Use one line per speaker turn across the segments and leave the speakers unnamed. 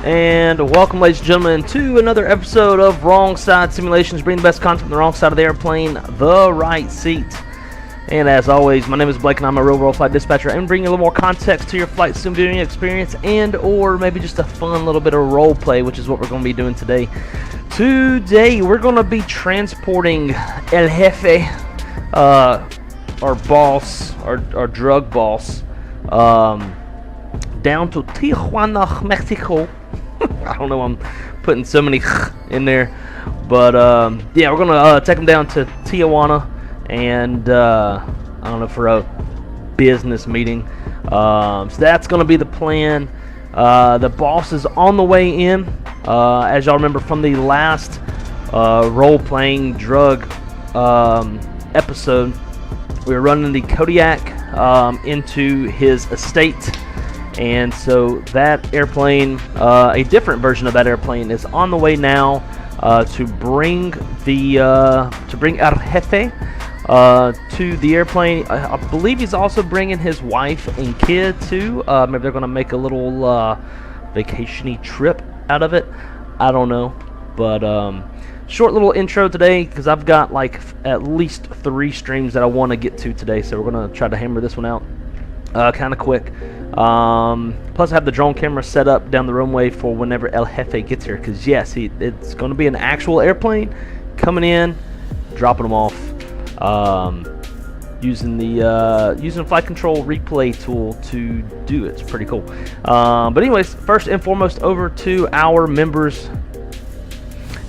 And welcome, ladies and gentlemen, to another episode of Wrong Side Simulations, bringing the best content from the wrong side of the airplane, the right seat. And as always, my name is Blake and I'm a real world flight dispatcher. I'm bringing a little more context to your flight sim viewing experience, and or maybe just a fun little bit of role play, which is what we're going to be doing today. Today we're going to be transporting El Jefe, our boss, our drug boss, down to Tijuana, Mexico. I don't know, I'm putting so many in there, but yeah, we're gonna take them down to Tijuana, and I don't know, for a business meeting. So that's gonna be the plan. The boss is on the way in. As y'all remember from the last role-playing drug episode, we were running the Kodiak into his estate. And so that airplane, a different version of that airplane, is on the way now to bring El Jefe to the airplane. I believe he's also bringing his wife and kid too. Maybe they're going to make a little vacation-y trip out of it. I don't know, but short little intro today because I've got like at least 3 streams that I want to get to today. So we're going to try to hammer this one out kind of quick. Plus I have the drone camera set up down the runway for whenever El Jefe gets here, because yes, it's going to be an actual airplane coming in, dropping them off, using the flight control replay tool to do it. It's pretty cool. But anyways, first and foremost, over to our members,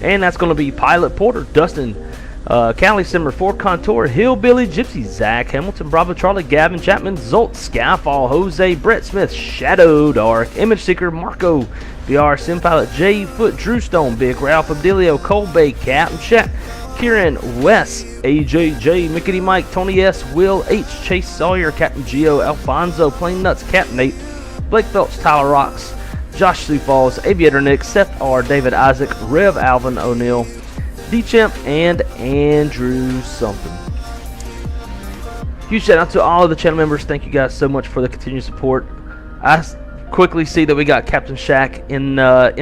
and that's going to be Pilot Porter, Dustin, Cali Simmer, Ford Contour, Hillbilly Gypsy, Zach Hamilton, Bravo Charlie, Gavin Chapman, Zolt, Skyfall, Jose, Brett Smith, Shadow Dark, Image Seeker, Marco, VR, Sim Pilot, J Foot, Drew Stone, Big Ralph, Abdelio, Cole Bay, Captain Shaq, Kieran, Wes, AJJ, Mickey Mike, Tony S, Will H, Chase Sawyer, Captain Geo, Alfonso, Plain Nuts, Captain Nate, Blake Phelps, Tyler Rocks, Josh Sioux Falls, Aviator Nick, Seth R, David Isaac, Rev Alvin O'Neill, D-Champ, and Andrew something. Huge shout out to all of the channel members. Thank you guys so much for the continued support. I quickly see that we got Captain Shaq in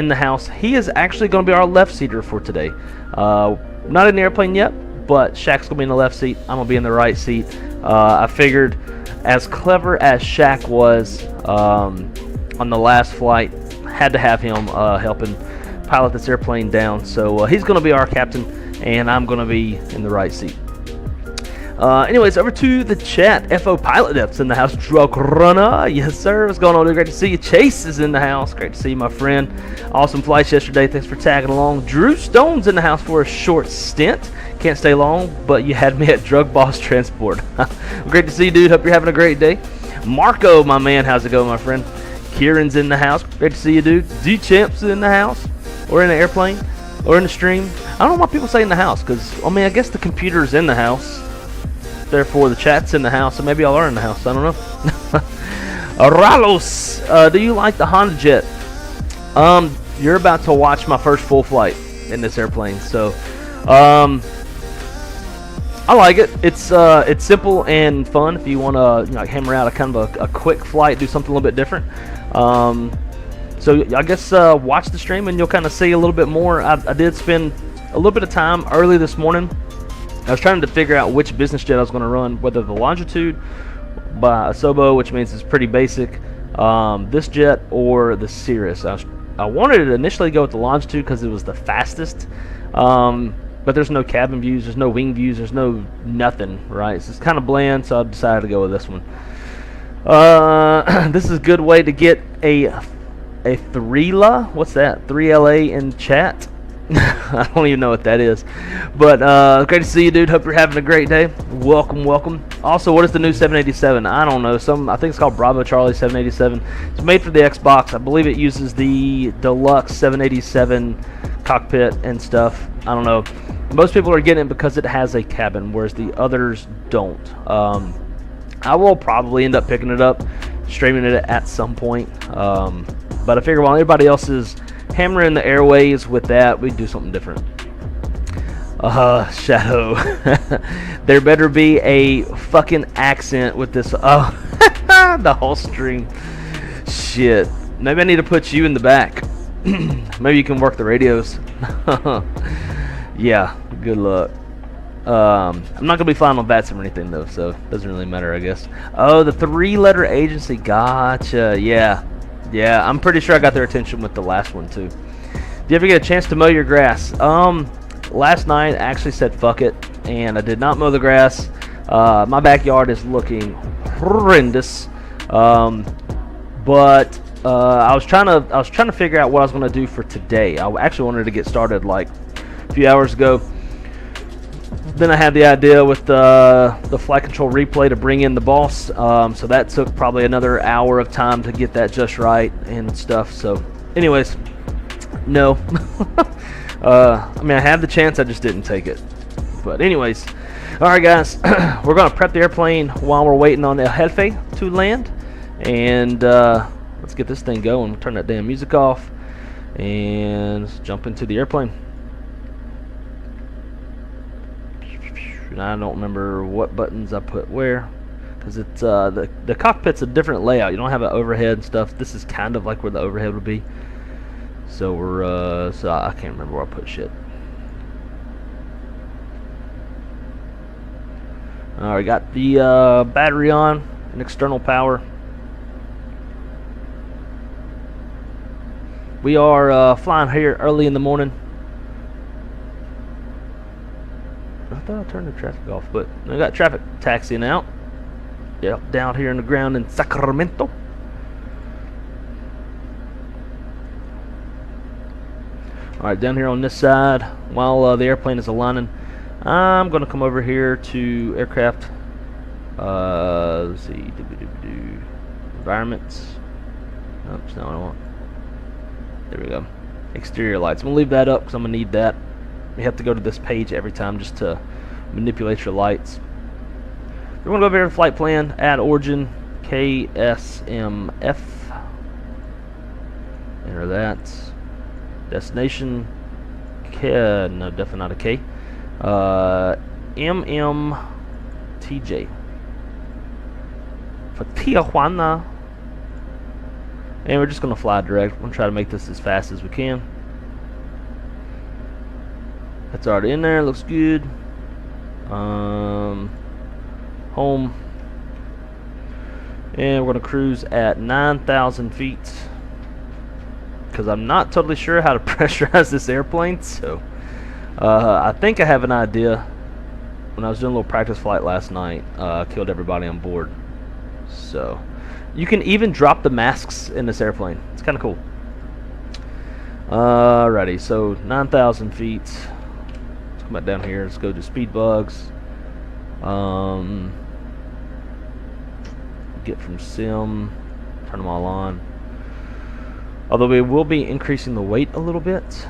the house. He is actually going to be our left seater for today. Not in the airplane yet, but Shaq's going to be in the left seat. I'm going to be in the right seat. I figured, as clever as Shaq was on the last flight, had to have him helping pilot this airplane down. So he's going to be our captain, and I'm going to be in the right seat. Anyways, over to the chat. FO Pilot Depth's in the house. Drug Runner, yes sir, what's going on, dude? Great to see you. Chase is in the house. Great to see you, my friend. Awesome flights yesterday, thanks for tagging along. Drew Stone's in the house for a short stint. Can't stay long, but you had me at Drug Boss Transport. Well, great to see you, dude. Hope you're having a great day. Marco, my man, how's it going, my friend? Kieran's in the house. Great to see you, dude. D-Champ's in the house, or in the airplane, or in the stream. I don't know why people say in the house, because, I mean, I guess the computer's in the house. Therefore, the chat's in the house, so maybe y'all are in the house. I don't know. Ralos, do you like the Hondajet? You're about to watch my first full flight in this airplane, so I like it. It's simple and fun if you want to, you know, hammer out a kind of a quick flight, do something a little bit different. So I guess watch the stream and you'll kind of see a little bit more. I did spend a little bit of time early this morning. I was trying to figure out which business jet I was going to run, whether the Longitude by Asobo, which means it's pretty basic, this jet, or the Cirrus. I wanted to initially go with the Longitude because it was the fastest, but there's no cabin views, there's no wing views, there's no nothing, right? So it's kind of bland, so I decided to go with this one. This is a good way to get a 3LA. What's that? 3LA in chat. I don't even know what that is, but great to see you, dude. Hope you're having a great day. Welcome. Also, what is the new 787? I don't know. I think it's called Bravo Charlie 787. It's made for the Xbox. I believe it uses the deluxe 787 cockpit and stuff. I don't know. Most people are getting it because it has a cabin, whereas the others don't. I will probably end up picking it up, streaming it at some point. But I figure while everybody else is hammering the airways with that, we do something different. Shadow. There better be a fucking accent with this. Oh, the whole stream. Shit. Maybe I need to put you in the back. Maybe you can work the radios. Yeah, good luck. I'm not gonna be flying on VATSIM or anything though, so it doesn't really matter, I guess. Oh, the 3-letter agency. Gotcha. Yeah, I'm pretty sure I got their attention with the last one too. Do you ever get a chance to mow your grass? Last night I actually said fuck it, and I did not mow the grass. My backyard is looking horrendous. But I was trying to figure out what I was gonna do for today. I actually wanted to get started like a few hours ago. Then I had the idea with the flight control replay to bring in the boss, so that took probably another hour of time to get that just right and stuff. So anyways, no. I mean, I had the chance, I just didn't take it. But anyways, alright guys, we're going to prep the airplane while we're waiting on El Jefe to land. And let's get this thing going. Turn that damn music off and let's jump into the airplane. And I don't remember what buttons I put where, because it's the cockpit's a different layout. You don't have an overhead and stuff. This is kind of like where the overhead would be. So we're so I can't remember where I put shit. Alright, got the battery on and external power. We are flying here early in the morning. I thought I turned the traffic off, but I got traffic taxiing out. Yep, down here in the ground in Sacramento. Alright, down here on this side, while the airplane is aligning, I'm going to come over here to aircraft. Let's see, environments. Oops, no, I don't want. There we go. Exterior lights. I'm going to leave that up because I'm going to need that. You have to go to this page every time just to manipulate your lights. We're going to go over here to flight plan, add origin, Ksmf. Enter that. Destination, no, definitely not a K. Mmtj. For Tijuana. And we're just going to fly direct. We're going to try to make this as fast as we can. That's already in there. Looks good. Home. And we're going to cruise at 9,000 feet. Because I'm not totally sure how to pressurize this airplane. So I think I have an idea. When I was doing a little practice flight last night, killed everybody on board. So you can even drop the masks in this airplane. It's kind of cool. Alrighty, so 9,000 feet. Let's come back down here. Let's go to speed bugs. Get from sim. Turn them all on. Although we will be increasing the weight a little bit.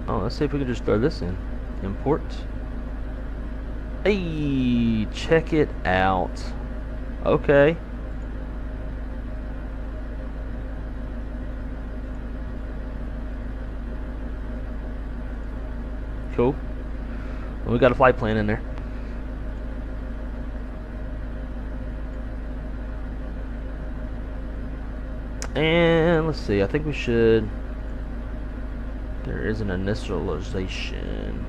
Oh, let's see if we can just throw this in. Import. Hey, check it out. Okay. Cool. Well, we got a flight plan in there. And let's see, I think we should. There is an initialization.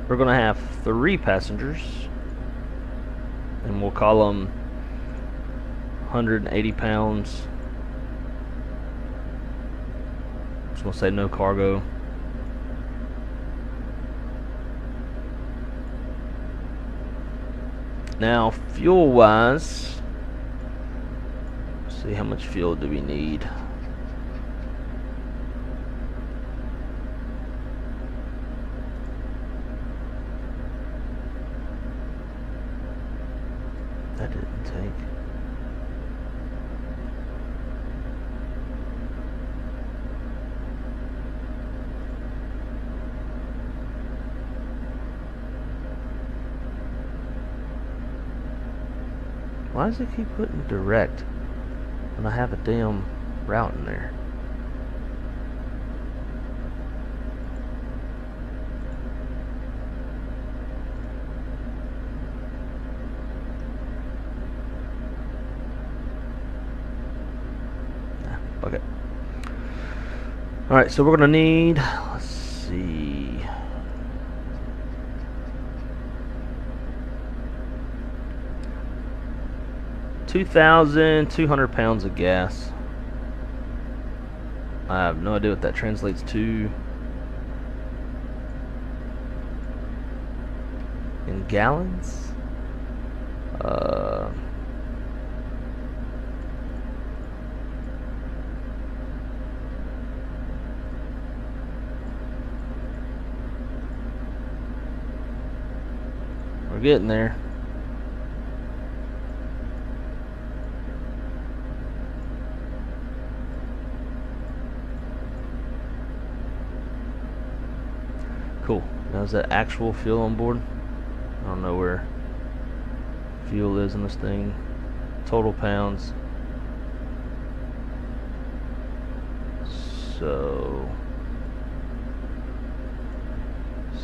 We're going to have 3 passengers, and we'll call them 180 pounds. Just going to say no cargo. Now, fuel-wise, see how much fuel do we need. That didn't take. Why does it keep putting direct when I have a damn route in there? Alright, so we're going to need, let's see, 2,200 pounds of gas. I have no idea what that translates to in gallons. We're getting there. Cool. Now is that actual fuel on board? I don't know where fuel is in this thing. Total pounds. So,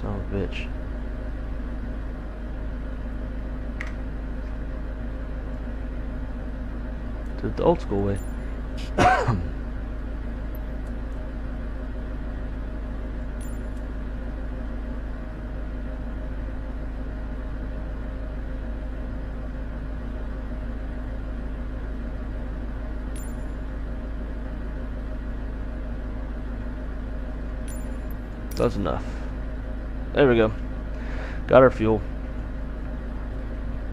son of a bitch. Do it the old school way. That's enough. There we go. Got our fuel.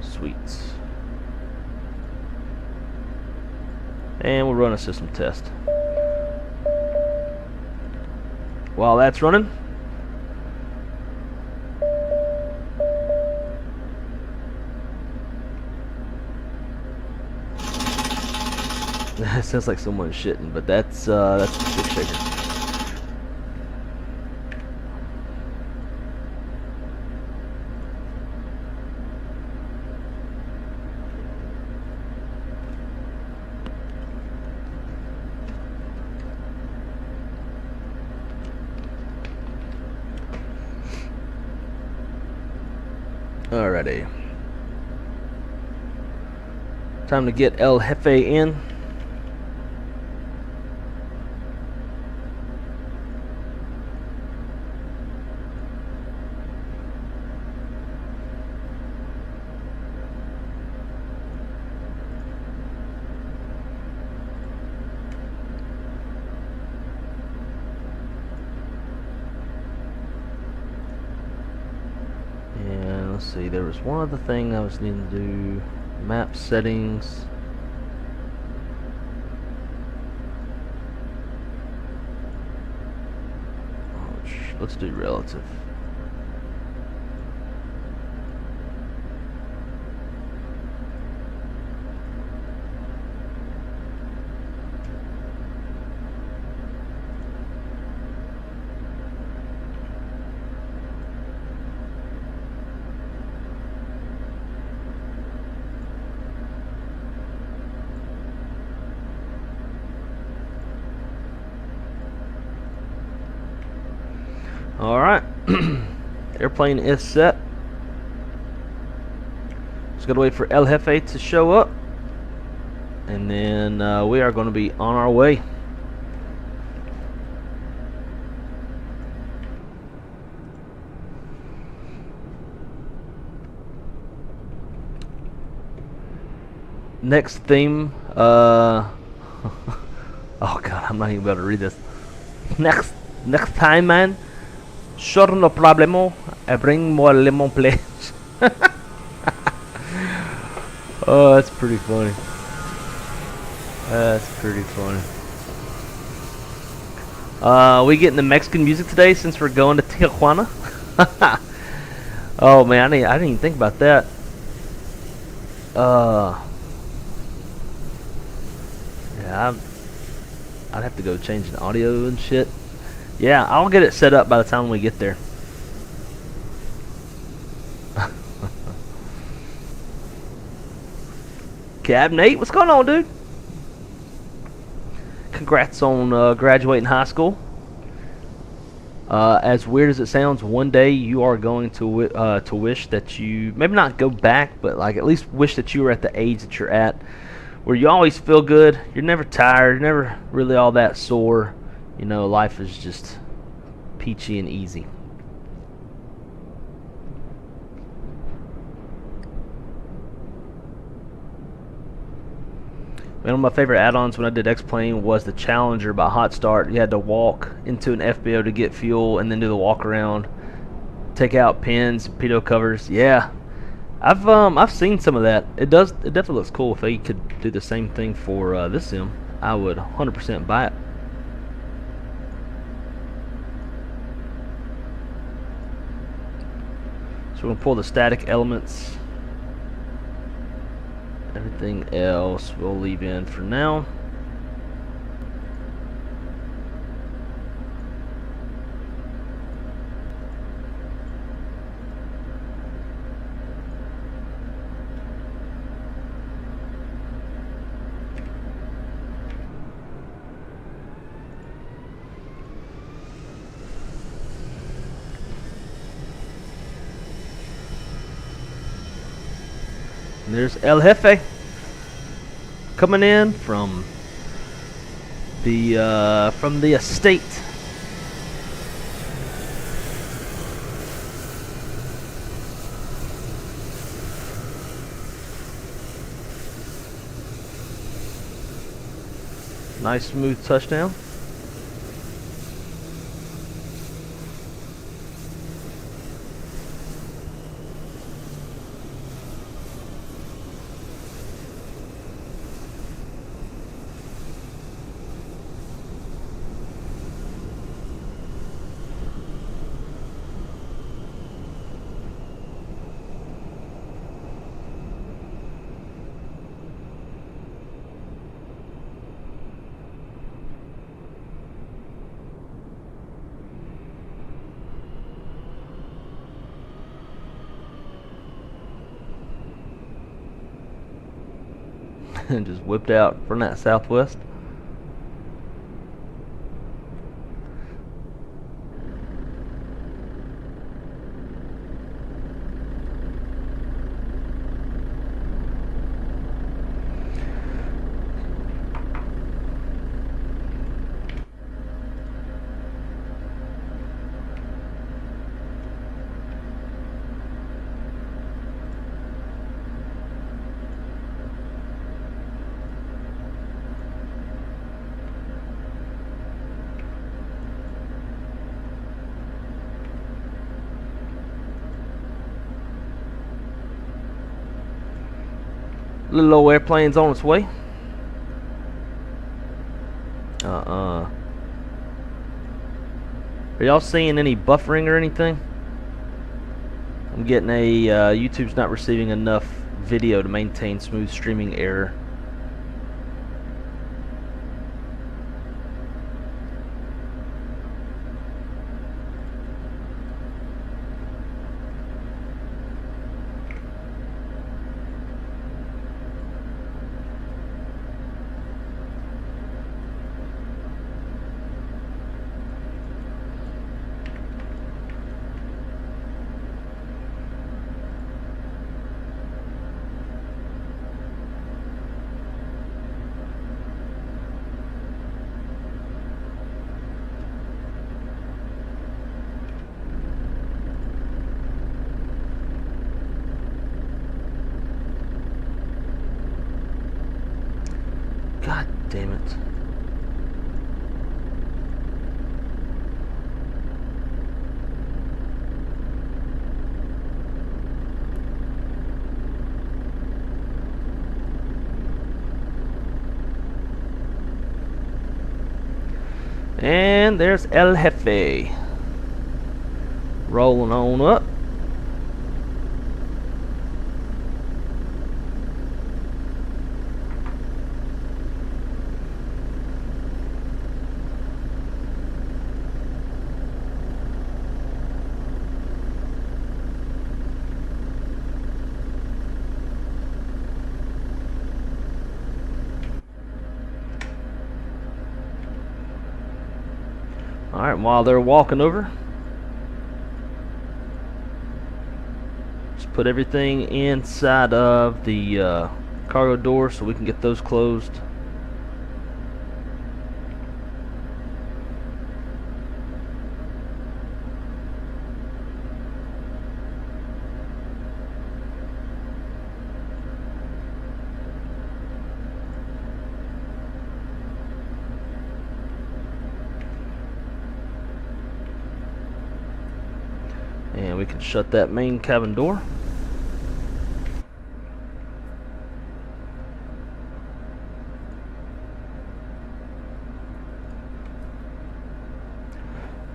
Sweet. And we'll run a system test. While that's running, it sounds like someone's shitting, but that's the stick shaker. Alrighty. Time to get El Jefe in. Let's see, there was one other thing I was needing to do. Map settings. Let's do relative. Alright, airplane is set. Just gotta wait for El Jefe to show up, and then we are going to be on our way. Next theme, oh god, I'm not even able to read this. Next time, man. Sure, no problemo. I bring more lemon, please. Oh, that's pretty funny. That's pretty funny. We getting the Mexican music today since we're going to Tijuana? Oh man, I didn't even think about that. Yeah, I'd have to go change the audio and shit. Yeah, I'll get it set up by the time we get there. Cab Nate, what's going on, dude? Congrats on graduating high school. As weird as it sounds, one day you are going to wish that you, maybe not go back, but like at least wish that you were at the age that you're at, where you always feel good, you're never tired, you're never really all that sore. you know, life is just peachy and easy. One of my favorite add-ons when I did X-Plane was the Challenger by Hot Start. You had to walk into an FBO to get fuel and then do the walk around, take out pins, pitot covers. Yeah, I've seen some of that. It definitely looks cool. If they could do the same thing for this sim, I would 100% buy it. So we're gonna pull the static elements. Everything else we'll leave in for now. And there's El Jefe coming in from the estate. Nice smooth touchdown. And just whipped out from that southwest. Little old airplane's on its way. Are y'all seeing any buffering or anything? I'm getting YouTube's not receiving enough video to maintain smooth streaming error. God damn it. And there's El Jefe rolling on up. Alright, while they're walking over, just put everything inside of the cargo door so we can get those closed. And we can shut that main cabin door.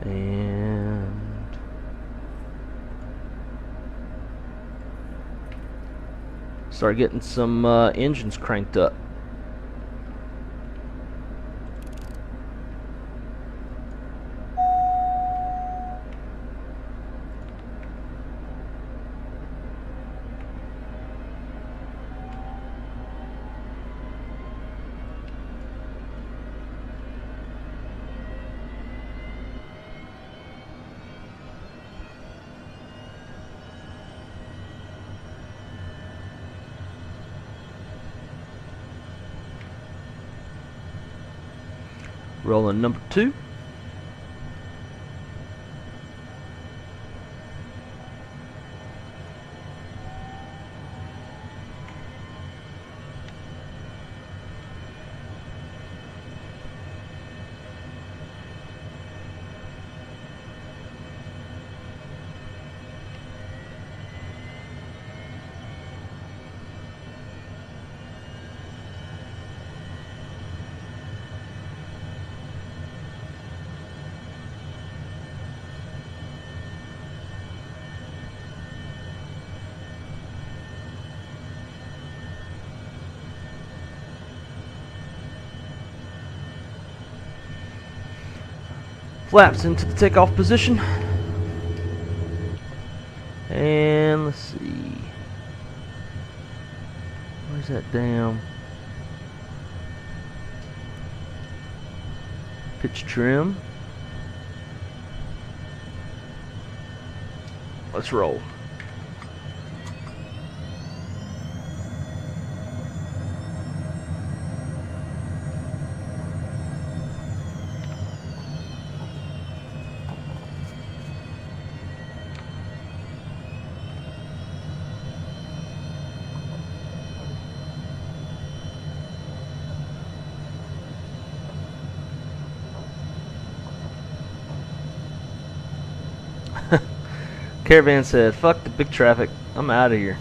And start getting some engines cranked up. Rolling number 2. Flaps into the takeoff position. And let's see. Where's that damn pitch trim? Let's roll. Caravan said, "Fuck the big traffic. I'm out of here."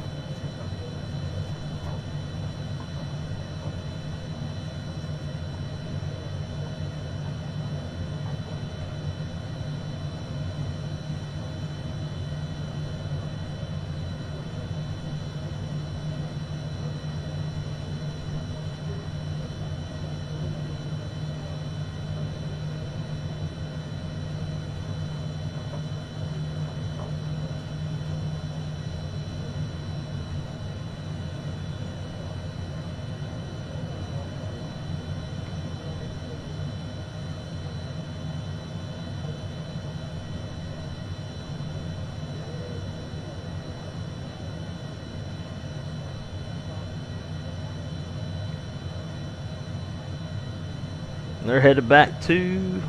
They're headed back to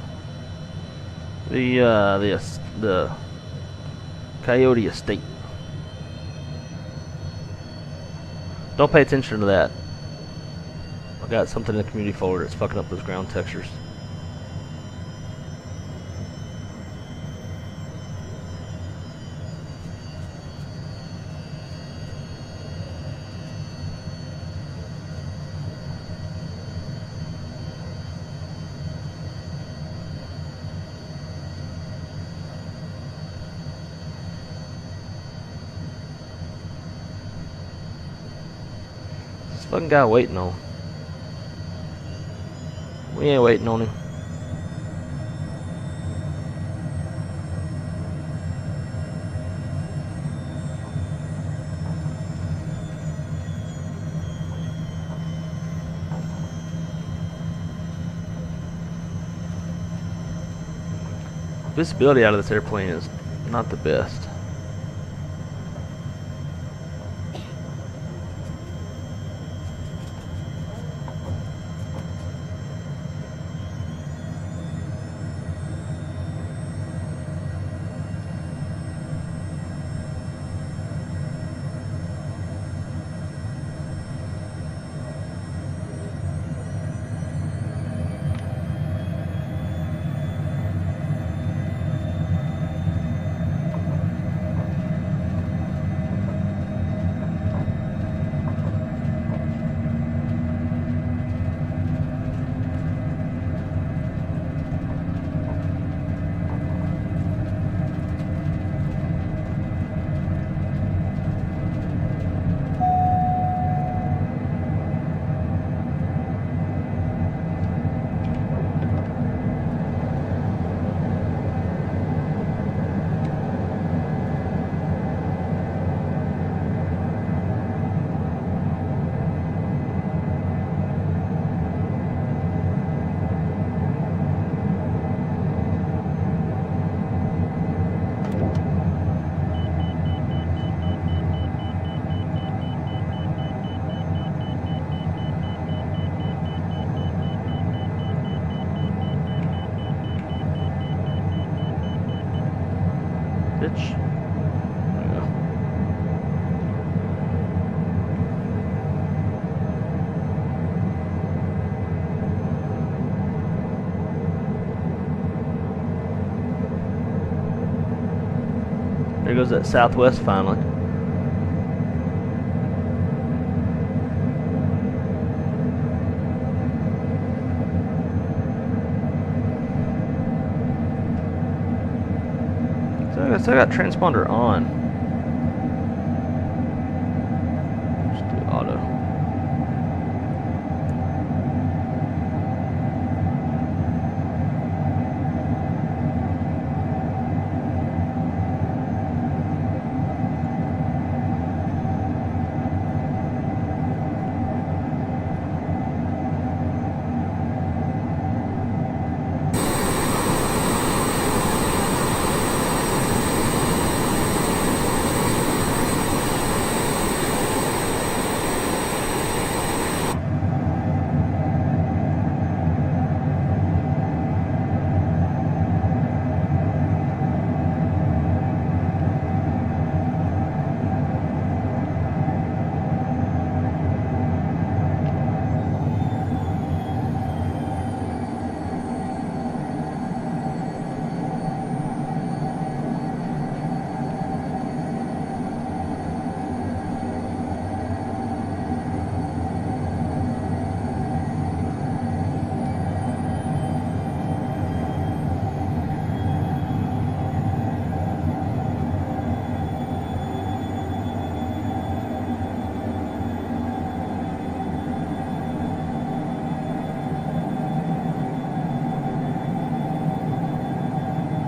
the Coyote Estate. Don't pay attention to that. I got something in the community folder that's fucking up those ground textures. Fucking guy waiting on. We ain't waiting on him. Visibility out of this airplane is not the best. pitch. There we go. There goes that southwest finally. So I got transponder on. Just do auto.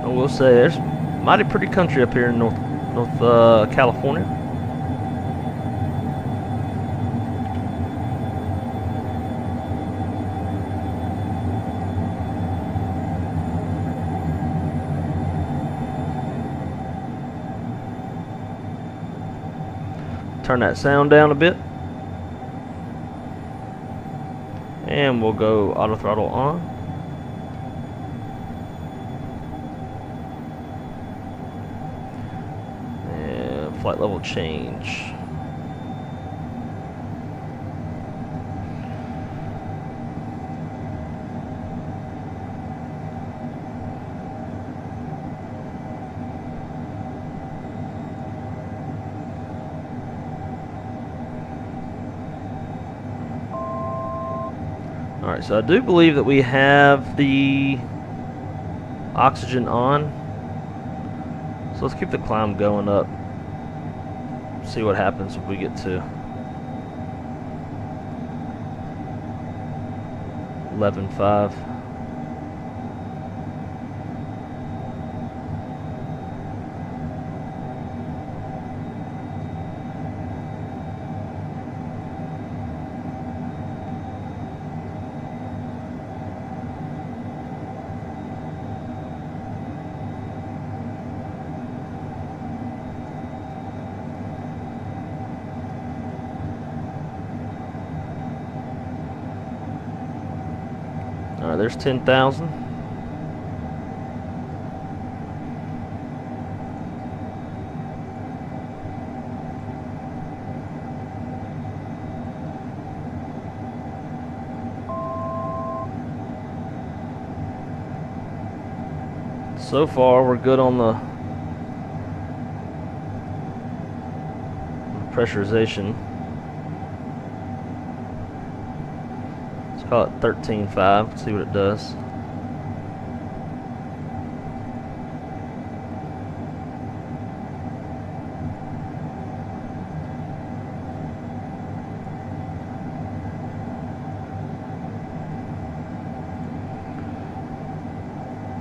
We'll say there's mighty pretty country up here in North California. Turn that sound down a bit, and we'll go auto throttle on. Flight level change. Alright, so I do believe that we have the oxygen on. So let's keep the climb going up. See what happens if we get to 11.5. Alright, there's 10,000. So far, we're good on the pressurization. Call it 13.5, see what it does.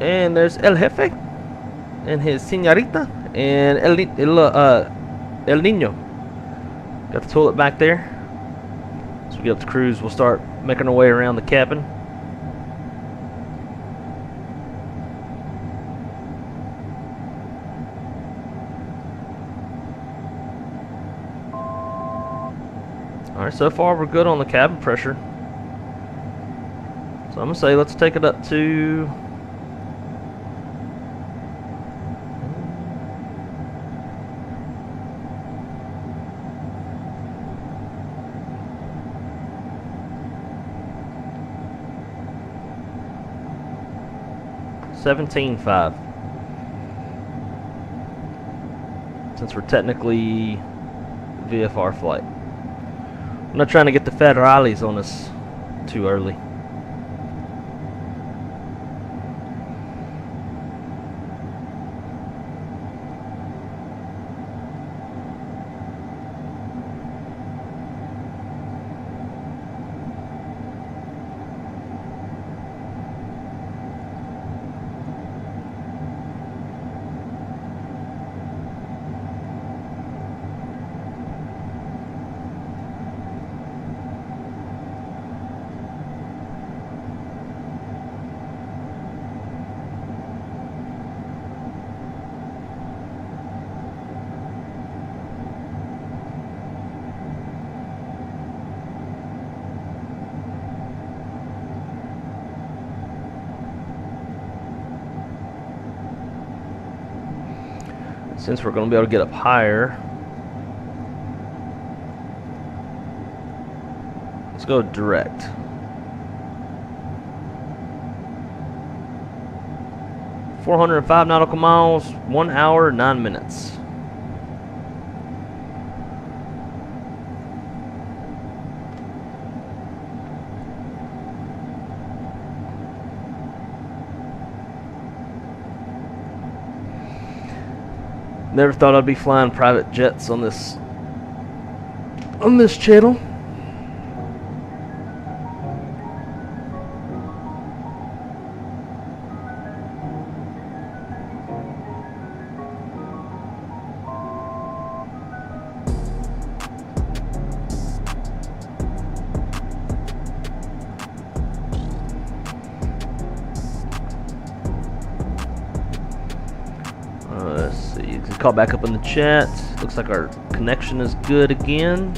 And there's El Jefe and his señorita and El Niño. Got the toilet back there. So we get up to cruise, we'll start making our way around the cabin. Alright, so far we're good on the cabin pressure. So I'm going to say let's take it up to 17.5. Since we're technically VFR flight. I'm not trying to get the federales on us too early. Since we're going to be able to get up higher, let's go direct. .405 nautical miles, 1 hour, 9 minutes. Never thought I'd be flying private jets on this channel. Let's see. You can call back up in the chat. Looks like our connection is good again.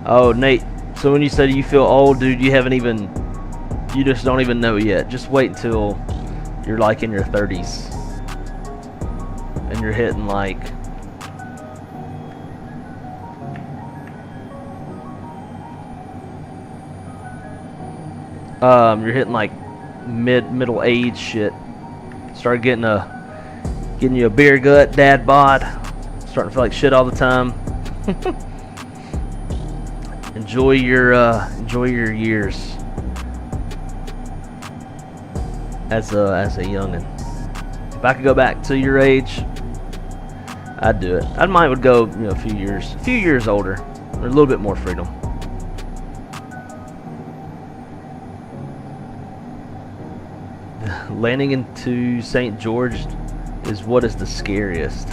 Oh, Nate. So when you said you feel old, dude, you just don't even know yet. Just wait until you're like in your 30s and you're hitting like middle age shit. Start getting you a beer gut, dad bod. Starting to feel like shit all the time. Enjoy your years as a youngin'. If I could go back to your age, I'd do it. I might would go, a few years older, or a little bit more freedom. Landing into St. George is what is the scariest.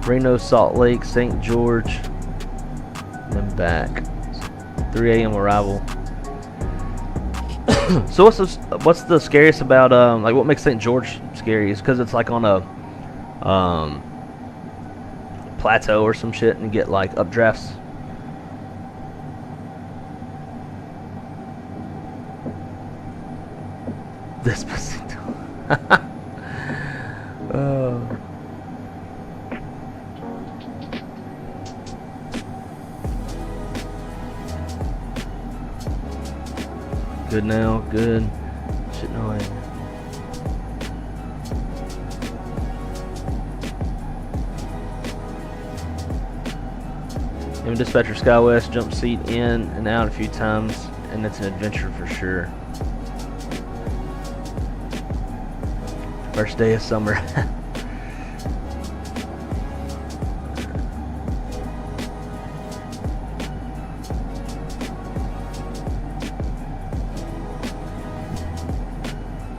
Reno, Salt Lake, St. George, and then back. 3 a.m. arrival. So what's the scariest about like what makes St. George scary? Is because it's like on a plateau or some shit and get like updrafts. Despacito. Good now, good. Shit, no way. Dispatcher SkyWest, jump seat in and out a few times, and it's an adventure for sure. First day of summer.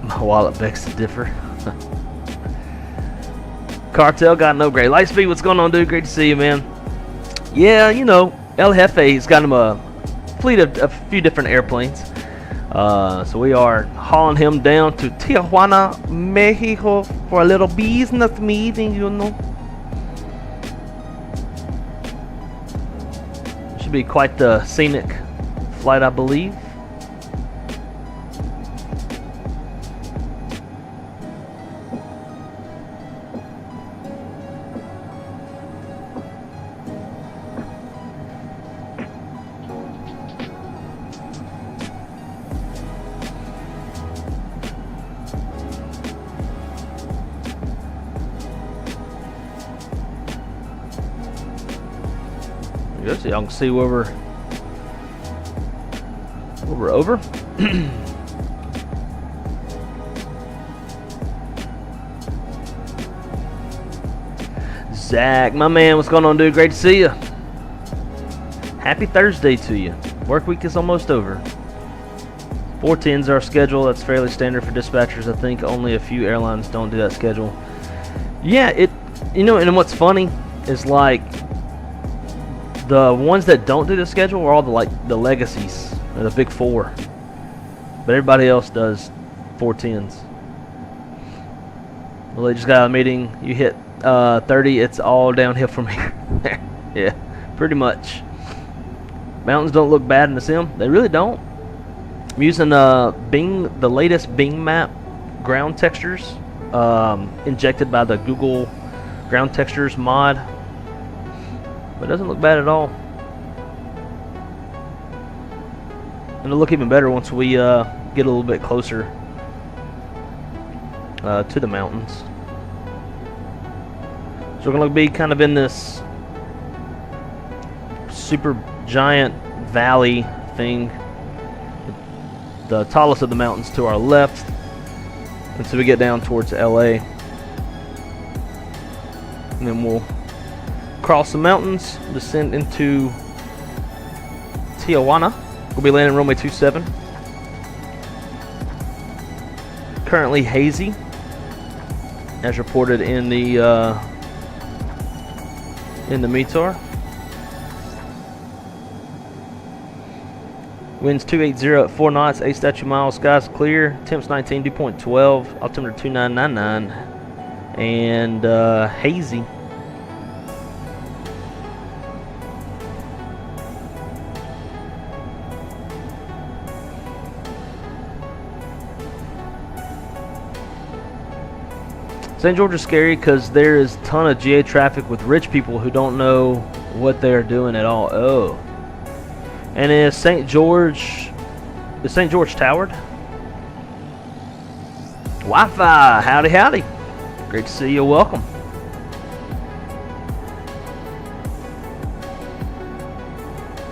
My wallet begs to differ. Cartel got no gray. Lightspeed, what's going on, dude? Great to see you, man. Yeah, El Jefe's got him a fleet of a few different airplanes. So we are hauling him down to Tijuana, Mexico for a little business meeting, be quite the scenic flight, I believe. So y'all can see where we're over. Zach, my man, what's going on, dude? Great to see you. Happy Thursday to you. Work week is almost over. 410s is our schedule. That's fairly standard for dispatchers. I think only a few airlines don't do that schedule. Yeah, and what's funny is like the ones that don't do the schedule are all the legacies, the big four. But everybody else does 410s. Well, they just got a meeting. You hit 30, it's all downhill from here. Yeah, pretty much. Mountains don't look bad in the sim. They really don't. I'm using the latest Bing map ground textures injected by the Google ground textures mod. But it doesn't look bad at all. And it'll look even better once we get a little bit closer to the mountains. So we're going to be kind of in this super giant valley thing. The tallest of the mountains to our left until we get down towards LA. And then we'll cross the mountains, descend into Tijuana. We'll be landing runway 27. Currently hazy, as reported in the METAR. Winds 280 at 4 knots, 8 statute miles. Skies clear. Temps 19, dew point 12. Altimeter 2999, and hazy. St. George is scary because there is a ton of GA traffic with rich people who don't know what they're doing at all. Oh. And is St. George towered? Wi-Fi, howdy howdy. Great to see you, welcome.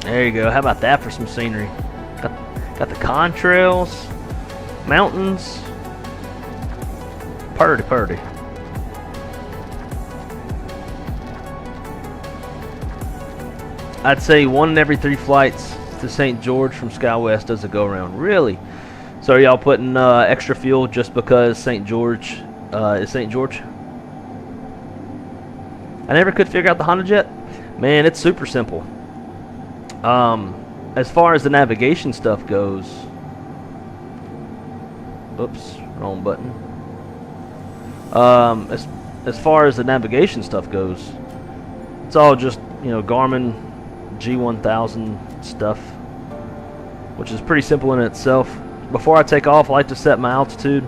There you go, how about that for some scenery? Got the contrails, mountains. Party. I'd say 1 in every 3 flights to St. George from SkyWest does a go-around. Really? So are y'all putting extra fuel just because St. George is St. George? I never could figure out the Hondajet. Man, it's super simple. As far as the navigation stuff goes... Oops, wrong button. As far as the navigation stuff goes, it's all just, Garmin G1000 stuff, which is pretty simple in itself. Before I take off, I like to set my altitude.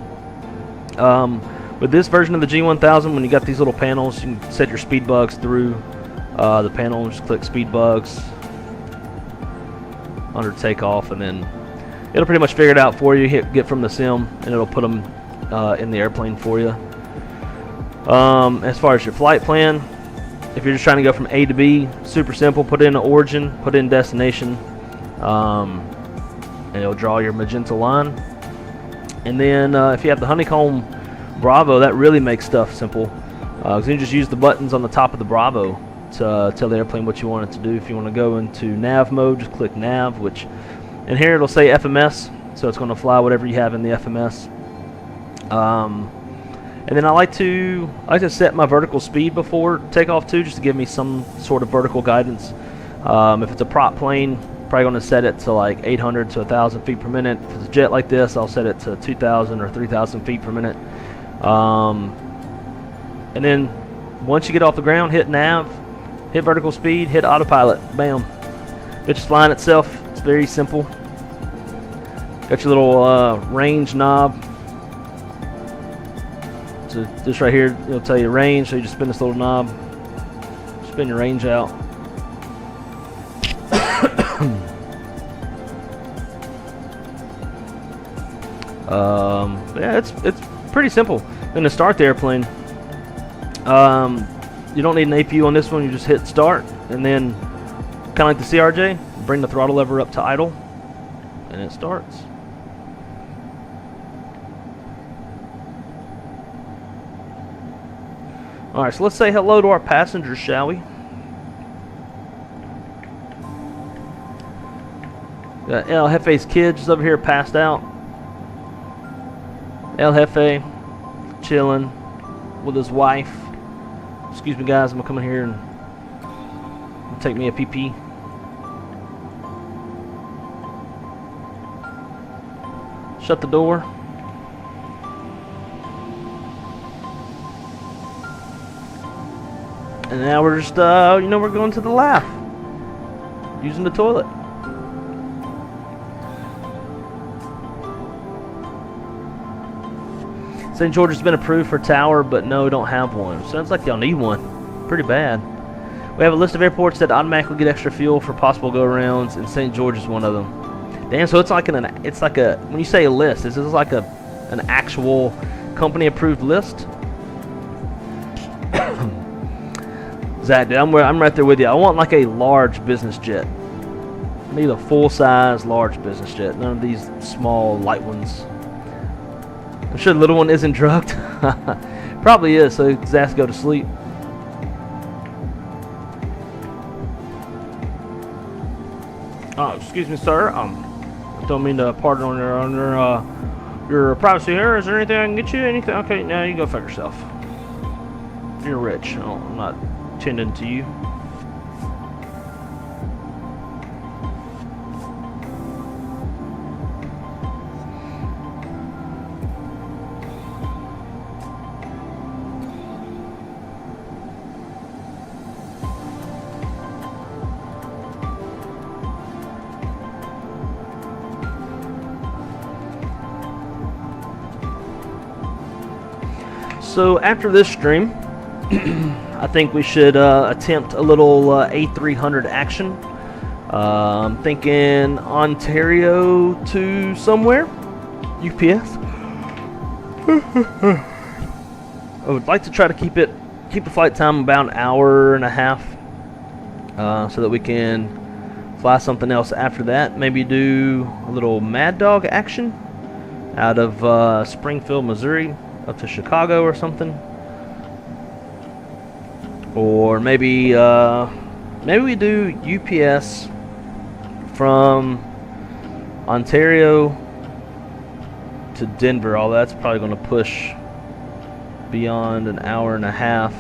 With this version of the G1000, when you got these little panels, you can set your speed bugs through the panel. Just click speed bugs under takeoff, and then it'll pretty much figure it out for you. Get from the sim, and it'll put them in the airplane for you. As far as your flight plan, if you're just trying to go from A to B, super simple. Put in an origin, put in destination, and it'll draw your magenta line. And then if you have the Honeycomb Bravo, that really makes stuff simple. You can just use the buttons on the top of the Bravo to tell the airplane what you want it to do. If you want to go into nav mode, just click nav, which in here it'll say FMS, so it's going to fly whatever you have in the FMS. And then I like to set my vertical speed before takeoff too, just to give me some sort of vertical guidance. If it's a prop plane, probably going to set it to like 800 to 1,000 feet per minute. If it's a jet like this, I'll set it to 2,000 or 3,000 feet per minute. And then once you get off the ground, hit nav, hit vertical speed, hit autopilot, bam. It's just flying itself. It's very simple. Got your little range knob. So this right here, it'll tell you range. So you just spin this little knob, spin your range out. Yeah, it's pretty simple. Then to start the airplane, you don't need an APU on this one. You just hit start, and then kind of like the CRJ, bring the throttle lever up to idle, and it starts. All right, so let's say hello to our passengers, shall we? Got El Jefe's kids just over here passed out. El Jefe chilling with his wife. Excuse me, guys. I'm gonna come in here and take me a pee-pee. Shut the door. And now we're just, you know, we're going to the lab, using the toilet. St. George has been approved for tower, but no, don't have one. Sounds like y'all need one. Pretty bad. We have a list of airports that automatically get extra fuel for possible go-arounds, and St. George is one of them. Damn, so it's like when you say a list, is this like an actual company-approved list? Zach, dude, I'm right there with you. I want like a large business jet. I need a full-size large business jet. None of these small, light ones. I'm sure the little one isn't drugged. Probably is, so his ass go to sleep. Oh, excuse me, sir. I don't mean to pardon on your privacy here. Is there anything I can get you? Anything? Okay, now you go fuck yourself. You're rich. Oh, I'm not tending to you. So after this stream, I think we should attempt a little A300 action. I'm thinking Ontario to somewhere. UPS. I would like to try to keep the flight time about an hour and a half, so that we can fly something else after that. Maybe do a little Mad Dog action out of Springfield, Missouri, up to Chicago or something. Or maybe we do UPS from Ontario to Denver. All that's probably going to push beyond an hour and a half.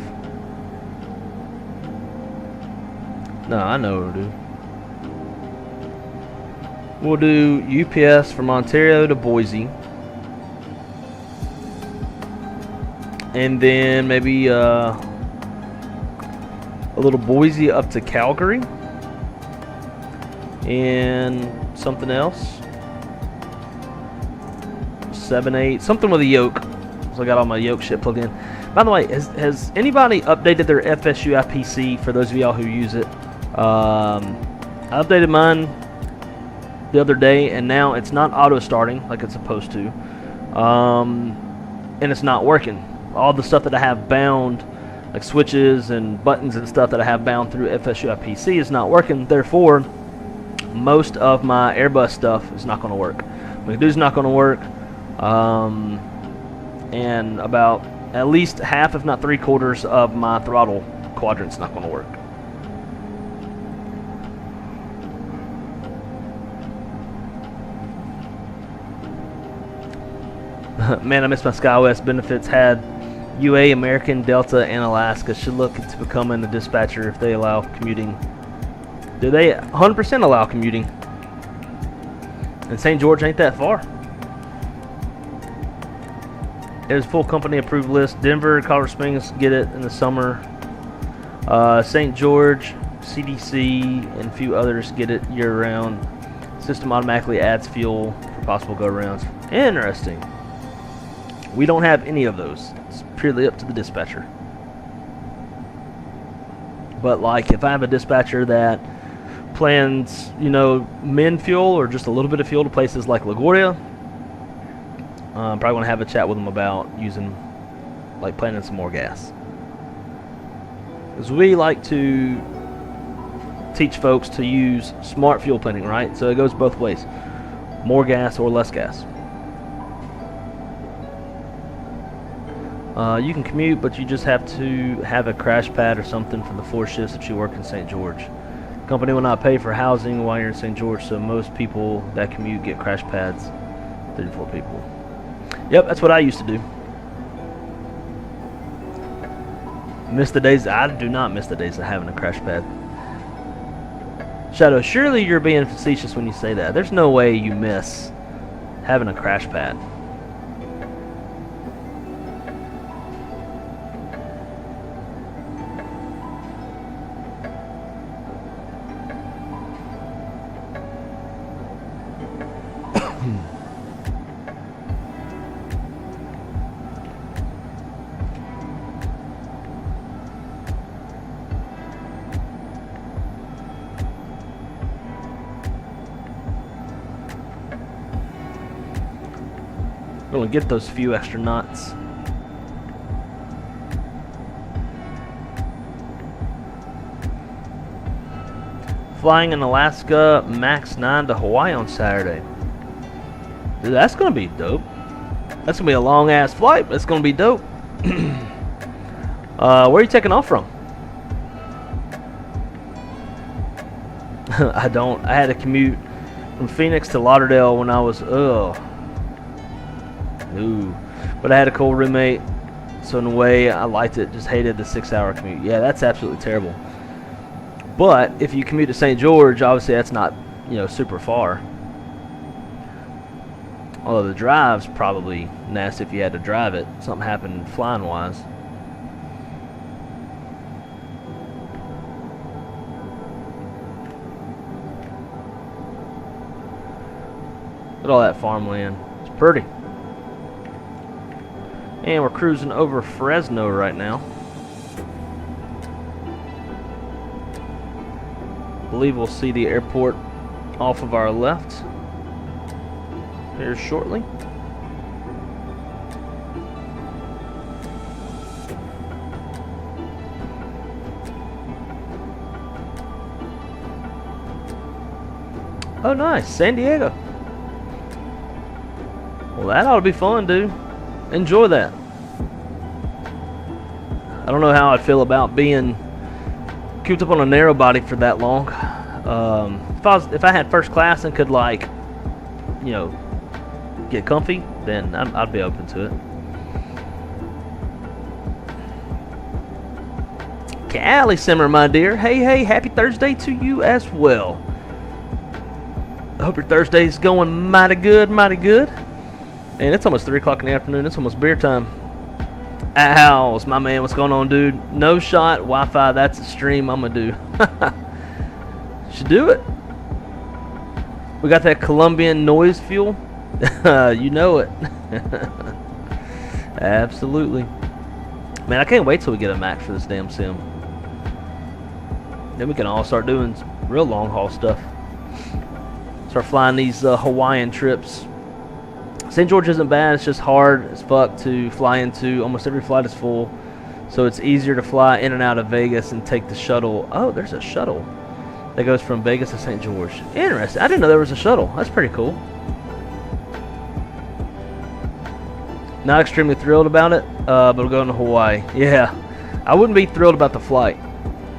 No, I know what we'll do. We'll do UPS from Ontario to Boise. And then maybe a little Boise up to Calgary. And something else. 7-8, something with a yoke. So I got all my yoke shit plugged in. By the way, has anybody updated their FSU IPC for those of y'all who use it? I updated mine the other day, and now it's not auto starting like it's supposed to. And it's not working. All the stuff that I have bound, like switches and buttons and stuff that I have bound through FSU IPC is not working. Therefore, most of my Airbus stuff is not going to work. McDo's not going to work. And about at least half, if not 3/4 of my throttle quadrant's not going to work. Man, I miss my SkyWest benefits. Had UA, American, Delta, and Alaska. Should look into becoming a dispatcher if they allow commuting. Do they 100% allow commuting? And St. George ain't that far. There's full company approved list. Denver, Colorado Springs get it in the summer. St. George CDC and a few others get it year-round. System automatically adds fuel for possible go-rounds. Interesting. We don't have any of those. It's purely up to the dispatcher. But like, if I have a dispatcher that plans, you know, min fuel or just a little bit of fuel to places like LaGuardia, I'm probably going to have a chat with them about using, like, planning some more gas. Because we like to teach folks to use smart fuel planning, right? So it goes both ways. More gas or less gas. You can commute, but you just have to have a crash pad or something for the 4 shifts if you work in St. George. Company will not pay for housing while you're in St. George, so most people that commute get crash pads. 3 to 4 people. Yep, that's what I used to do. Miss the days. I do not miss the days of having a crash pad. Shadow, surely you're being facetious when you say that. There's no way you miss having a crash pad. Gonna get those few extra knots. Flying in Alaska, max 9 to Hawaii on Saturday. Dude, that's gonna be dope. That's gonna be a long ass flight, but it's gonna be dope. Where are you taking off from? I had to commute from Phoenix to Lauderdale when I was Ooh. But I had a cool roommate, so in a way I liked it, just hated the 6-hour commute. Yeah, that's absolutely terrible. But if you commute to St. George, obviously that's not, you know, super far. Although the drive's probably nasty if you had to drive it. Something happened flying wise. Look at all that farmland. It's pretty. And we're cruising over Fresno right now. I believe we'll see the airport off of our left here shortly. Oh, nice. San Diego. Well, that ought to be fun, dude. Enjoy that. I don't know how I'd feel about being cooped up on a narrow body for that long. If I had first class and could, like, you know, get comfy, then I'd be open to it. Cali Simmer, my dear. Hey, happy Thursday to you as well. I hope your Thursday's going mighty good, mighty good. And it's almost 3 o'clock in the afternoon. It's almost beer time. Owls, my man, what's going on, dude? No shot, Wi-Fi, that's a stream I'm going to do. Should do it. We got that Colombian noise fuel. You know it. Absolutely. Man, I can't wait till we get a Mac for this damn sim. Then we can all start doing real long haul stuff. Start flying these Hawaiian trips. St. George isn't bad, it's just hard as fuck to fly into. Almost every flight is full, so it's easier to fly in and out of Vegas and take the shuttle. Oh, there's a shuttle that goes from Vegas to St. George. Interesting. I didn't know there was a shuttle. That's pretty cool. Not extremely thrilled about it, but we're going to Hawaii. Yeah, I wouldn't be thrilled about the flight,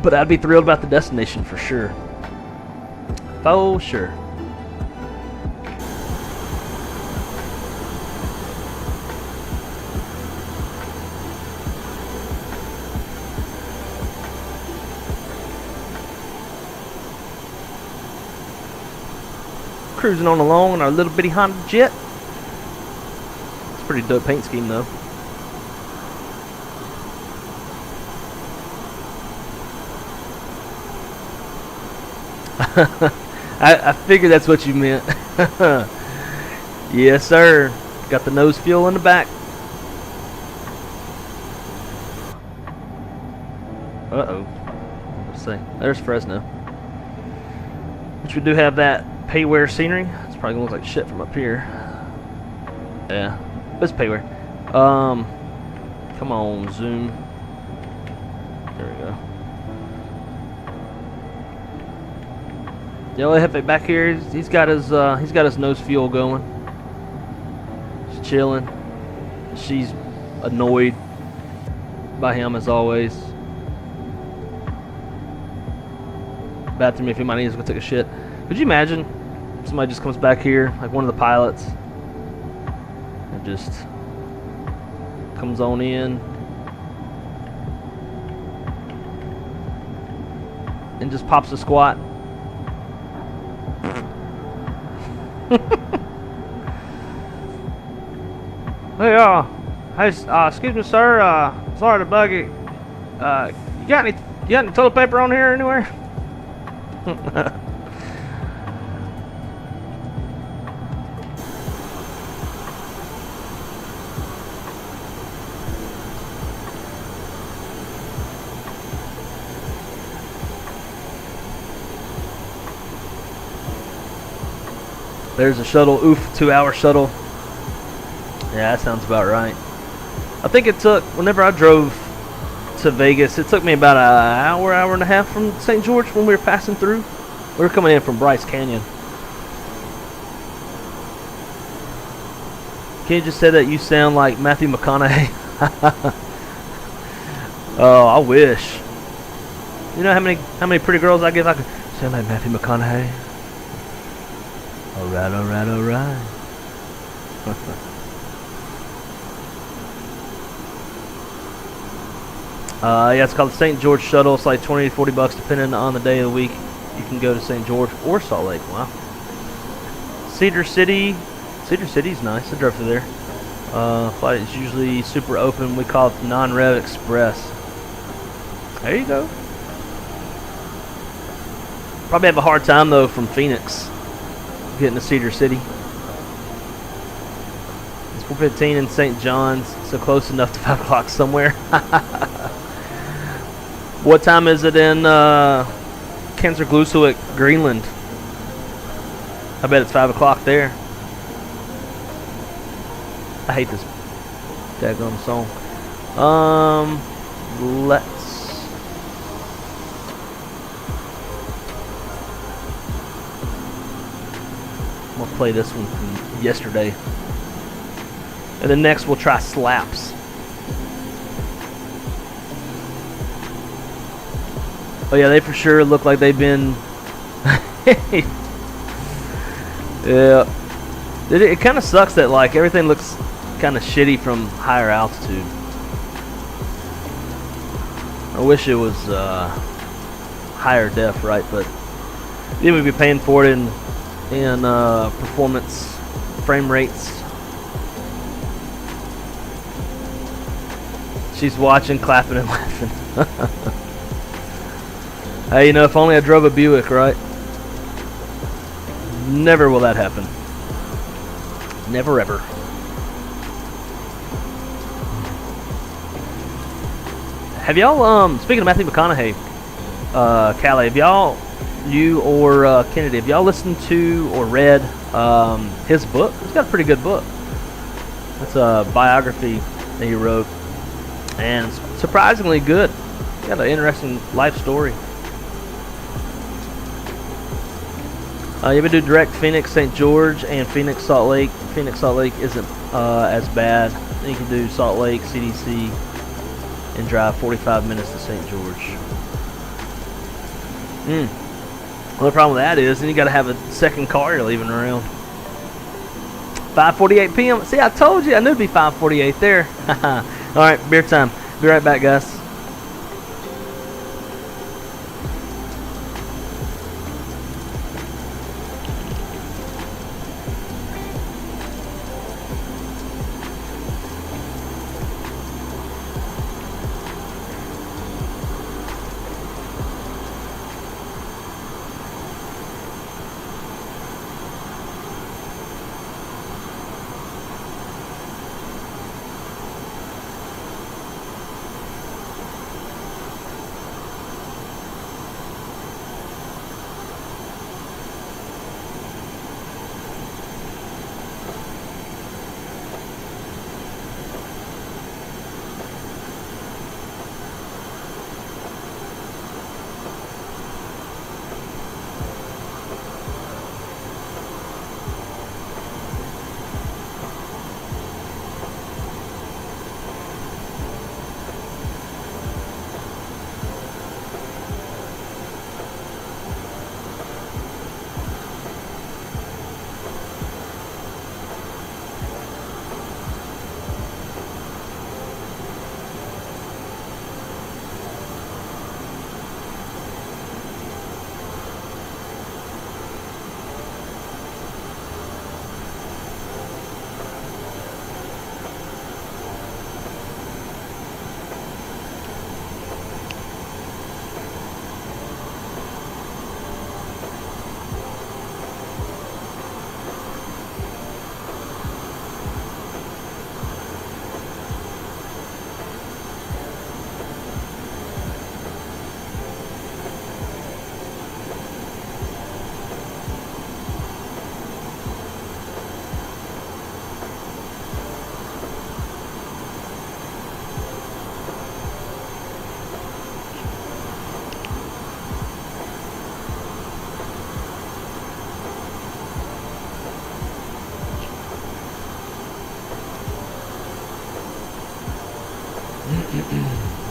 but I'd be thrilled about the destination for sure. For sure. Cruising on along in our little bitty Hondajet. It's a pretty dope paint scheme though. I figured that's what you meant. Yes, sir. Got the nose fuel in the back. Uh-oh. Let's see. There's Fresno. Which we do have that payware scenery. It's probably going to look like shit from up here. Yeah. It's payware. Come on, zoom. There we go. Yellow Hefe back here. He's got his nose fuel going. She's chilling. She's annoyed by him as always. Bathroom if he might need to go take a shit. Could you imagine somebody just comes back here, like one of the pilots, and just comes on in and just pops a squat? Hey, excuse me, sir. Sorry to bug you. You got any toilet paper on here anywhere? There's a shuttle. Oof, 2-hour shuttle. Yeah, that sounds about right. I think it took, whenever I drove to Vegas, it took me about an hour and a half from St. George when we were passing through. We were coming in from Bryce Canyon. Can you just say that you sound like Matthew McConaughey? Oh, I wish. You know how many pretty girls I get? I could sound like Matthew McConaughey. Alright, alright, alright. Yeah, it's called the St. George Shuttle. It's like 20 to 40 bucks depending on the day of the week. You can go to St. George or Salt Lake. Wow. Cedar City. Cedar City's nice. I drove through there. Flight is usually super open. We call it non-rev express. There you go. Probably have a hard time though from Phoenix getting to Cedar City. It's 4:15 in St. John's, so close enough to 5 o'clock somewhere. What time is it in Kanserlussuaq, Greenland? I bet it's 5 o'clock there. I hate this daggone song. I'm gonna play this one from yesterday. And then next we'll try slaps. Oh yeah, they for sure look like they've been yeah. It kind of sucks that like everything looks kind of shitty from higher altitude. I wish it was higher def, right? But then we'd be paying for it in performance frame rates. She's watching, clapping and laughing. Hey, you know, if only I drove a Buick, right? Never will that happen. Never ever. Have y'all, speaking of Matthew McConaughey, Callie, have y'all, you or Kennedy, have y'all listened to or read his book? He's got a pretty good book. It's a biography that he wrote, and it's surprisingly good. He's got an interesting life story. You ever do direct Phoenix, St. George, and Phoenix, Salt Lake? Phoenix, Salt Lake isn't as bad. Then you can do Salt Lake, CDC, and drive 45 minutes to St. George. Well, the problem with that is then you got to have a second car you're leaving around. 5:48 p.m. See, I told you. I knew it'd be 5:48 there. All right, beer time. Be right back, guys.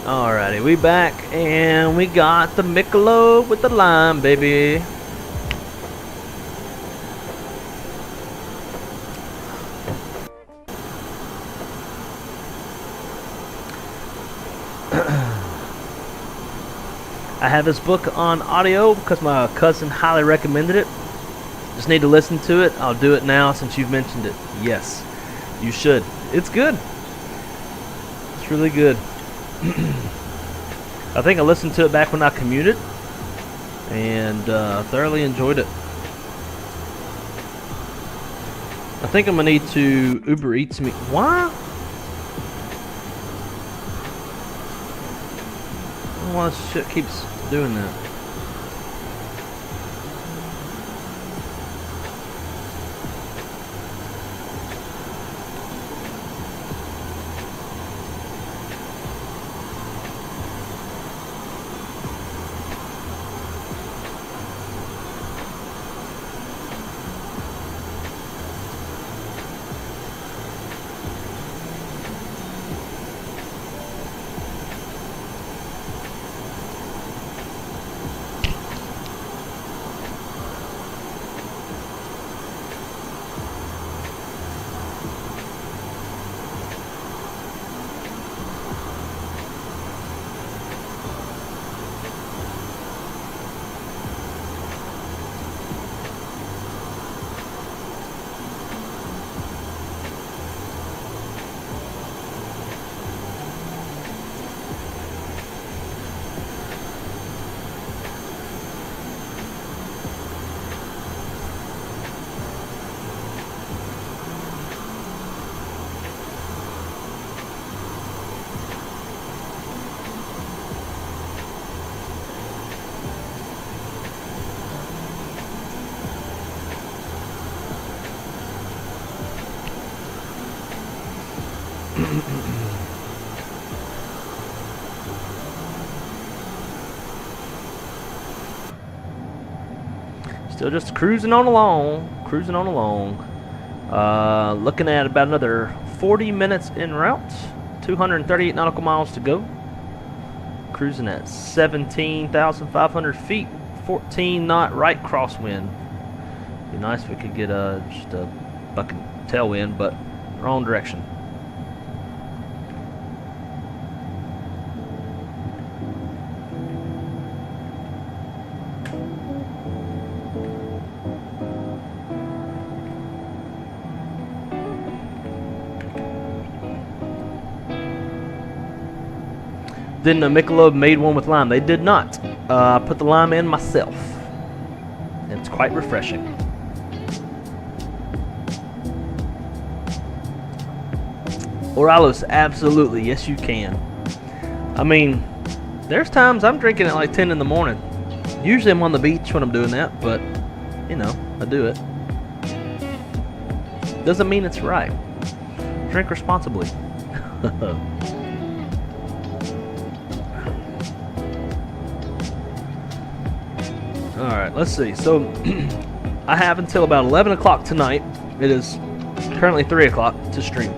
Alrighty, we back, and we got the Michelob with the lime, baby. I have this book on audio because my cousin highly recommended it. Just need to listen to it. I'll do it now since you've mentioned it. Yes, you should. It's good. It's really good. I think I listened to it back when I commuted and thoroughly enjoyed it. I think I'm gonna need to Uber Eats me. Why? I don't know why this shit keeps doing that. Still just cruising on along. Looking at about another 40 minutes en route. 238 nautical miles to go. Cruising at 17,500 feet. 14 knot right crosswind. Be nice if we could get just a fucking tailwind, but wrong direction. Then the Michelob made one with lime. They did not. I put the lime in myself. It's quite refreshing. Oralos, absolutely. Yes, you can. I mean, there's times I'm drinking at like 10 in the morning. Usually I'm on the beach when I'm doing that, but, you know, I do it. Doesn't mean it's right. Drink responsibly. Alright, let's see. So, I have until about 11 o'clock tonight. It is currently 3 o'clock to stream.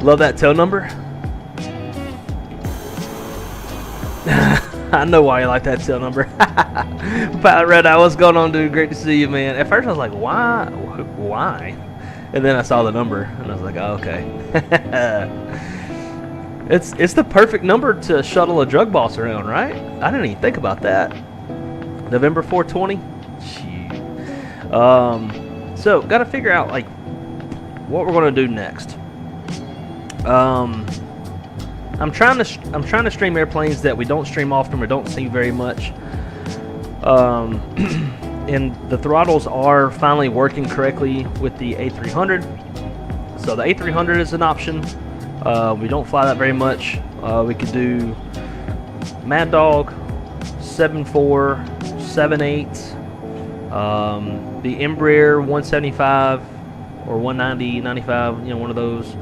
Love that tail number. I know why you like that tail number. Pilot Red Eye, what's going on, dude? Great to see you, man. At first I was like, why? Why? And then I saw the number, and I was like, oh, okay. It's the perfect number to shuttle a drug boss around, right? I didn't even think about that. November 420. Shoot. So got to figure out like what we're gonna do next. I'm trying to stream airplanes that we don't stream often or don't see very much. And the throttles are finally working correctly with the A300. So the A300 is an option. We don't fly that very much. We could do Mad Dog, 7.4, 7.8, the Embraer 175 or 190, 95, you know, one of those.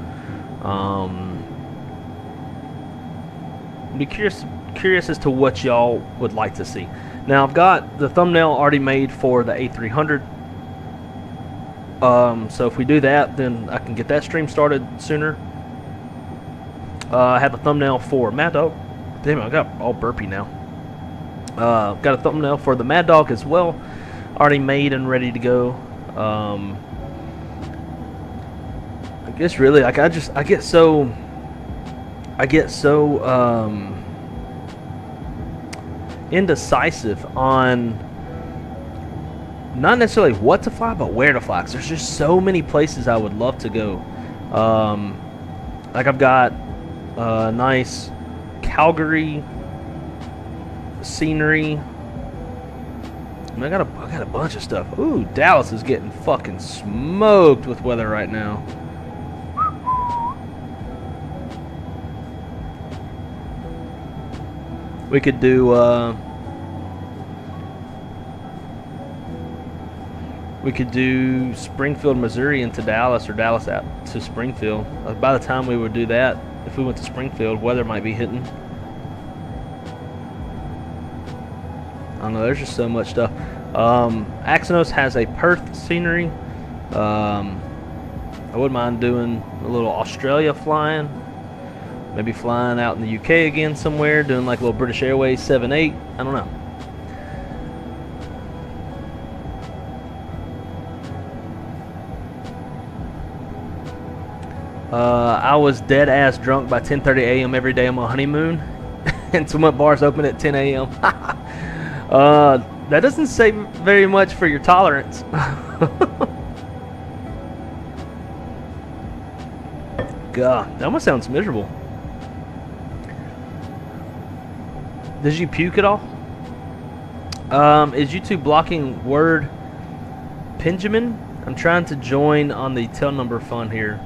Be curious as to what y'all would like to see. Now I've got the thumbnail already made for the A300. So if we do that, then I can get that stream started sooner. I have a thumbnail for Mad Dog. Damn it, I got all burpy now. Got a thumbnail for the Mad Dog as well, already made and ready to go. I guess really, like I get so indecisive on not necessarily what to fly, but where to fly. 'Cause there's just so many places I would love to go. Like I've got nice Calgary scenery. I mean, I got a bunch of stuff. Ooh, Dallas is getting fucking smoked with weather right now. We could do Springfield, Missouri into Dallas, or Dallas out to Springfield. By the time we would do that, if we went to Springfield, weather might be hitting. I don't know, there's just so much stuff. Axonos has a Perth scenery. I wouldn't mind doing a little Australia flying. Maybe flying out in the UK again somewhere, doing like a little British Airways 7-8. I don't know. I was dead ass drunk by 10:30 a.m. every day on my honeymoon, and so my bars open at 10 a.m. That doesn't say very much for your tolerance. God, that almost sounds miserable. Did you puke at all? Is YouTube blocking word Benjamin? I'm trying to join on the tail number fund here.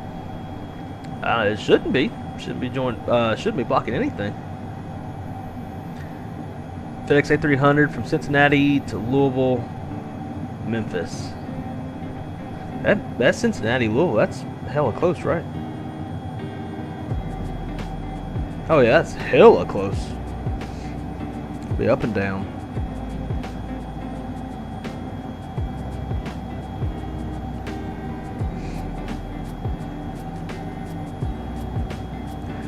It shouldn't be. Shouldn't be blocking anything. FedEx A300 from Cincinnati to Louisville, Memphis. That's Cincinnati, Louisville. That's hella close, right? Oh yeah, that's hella close. Be up and down.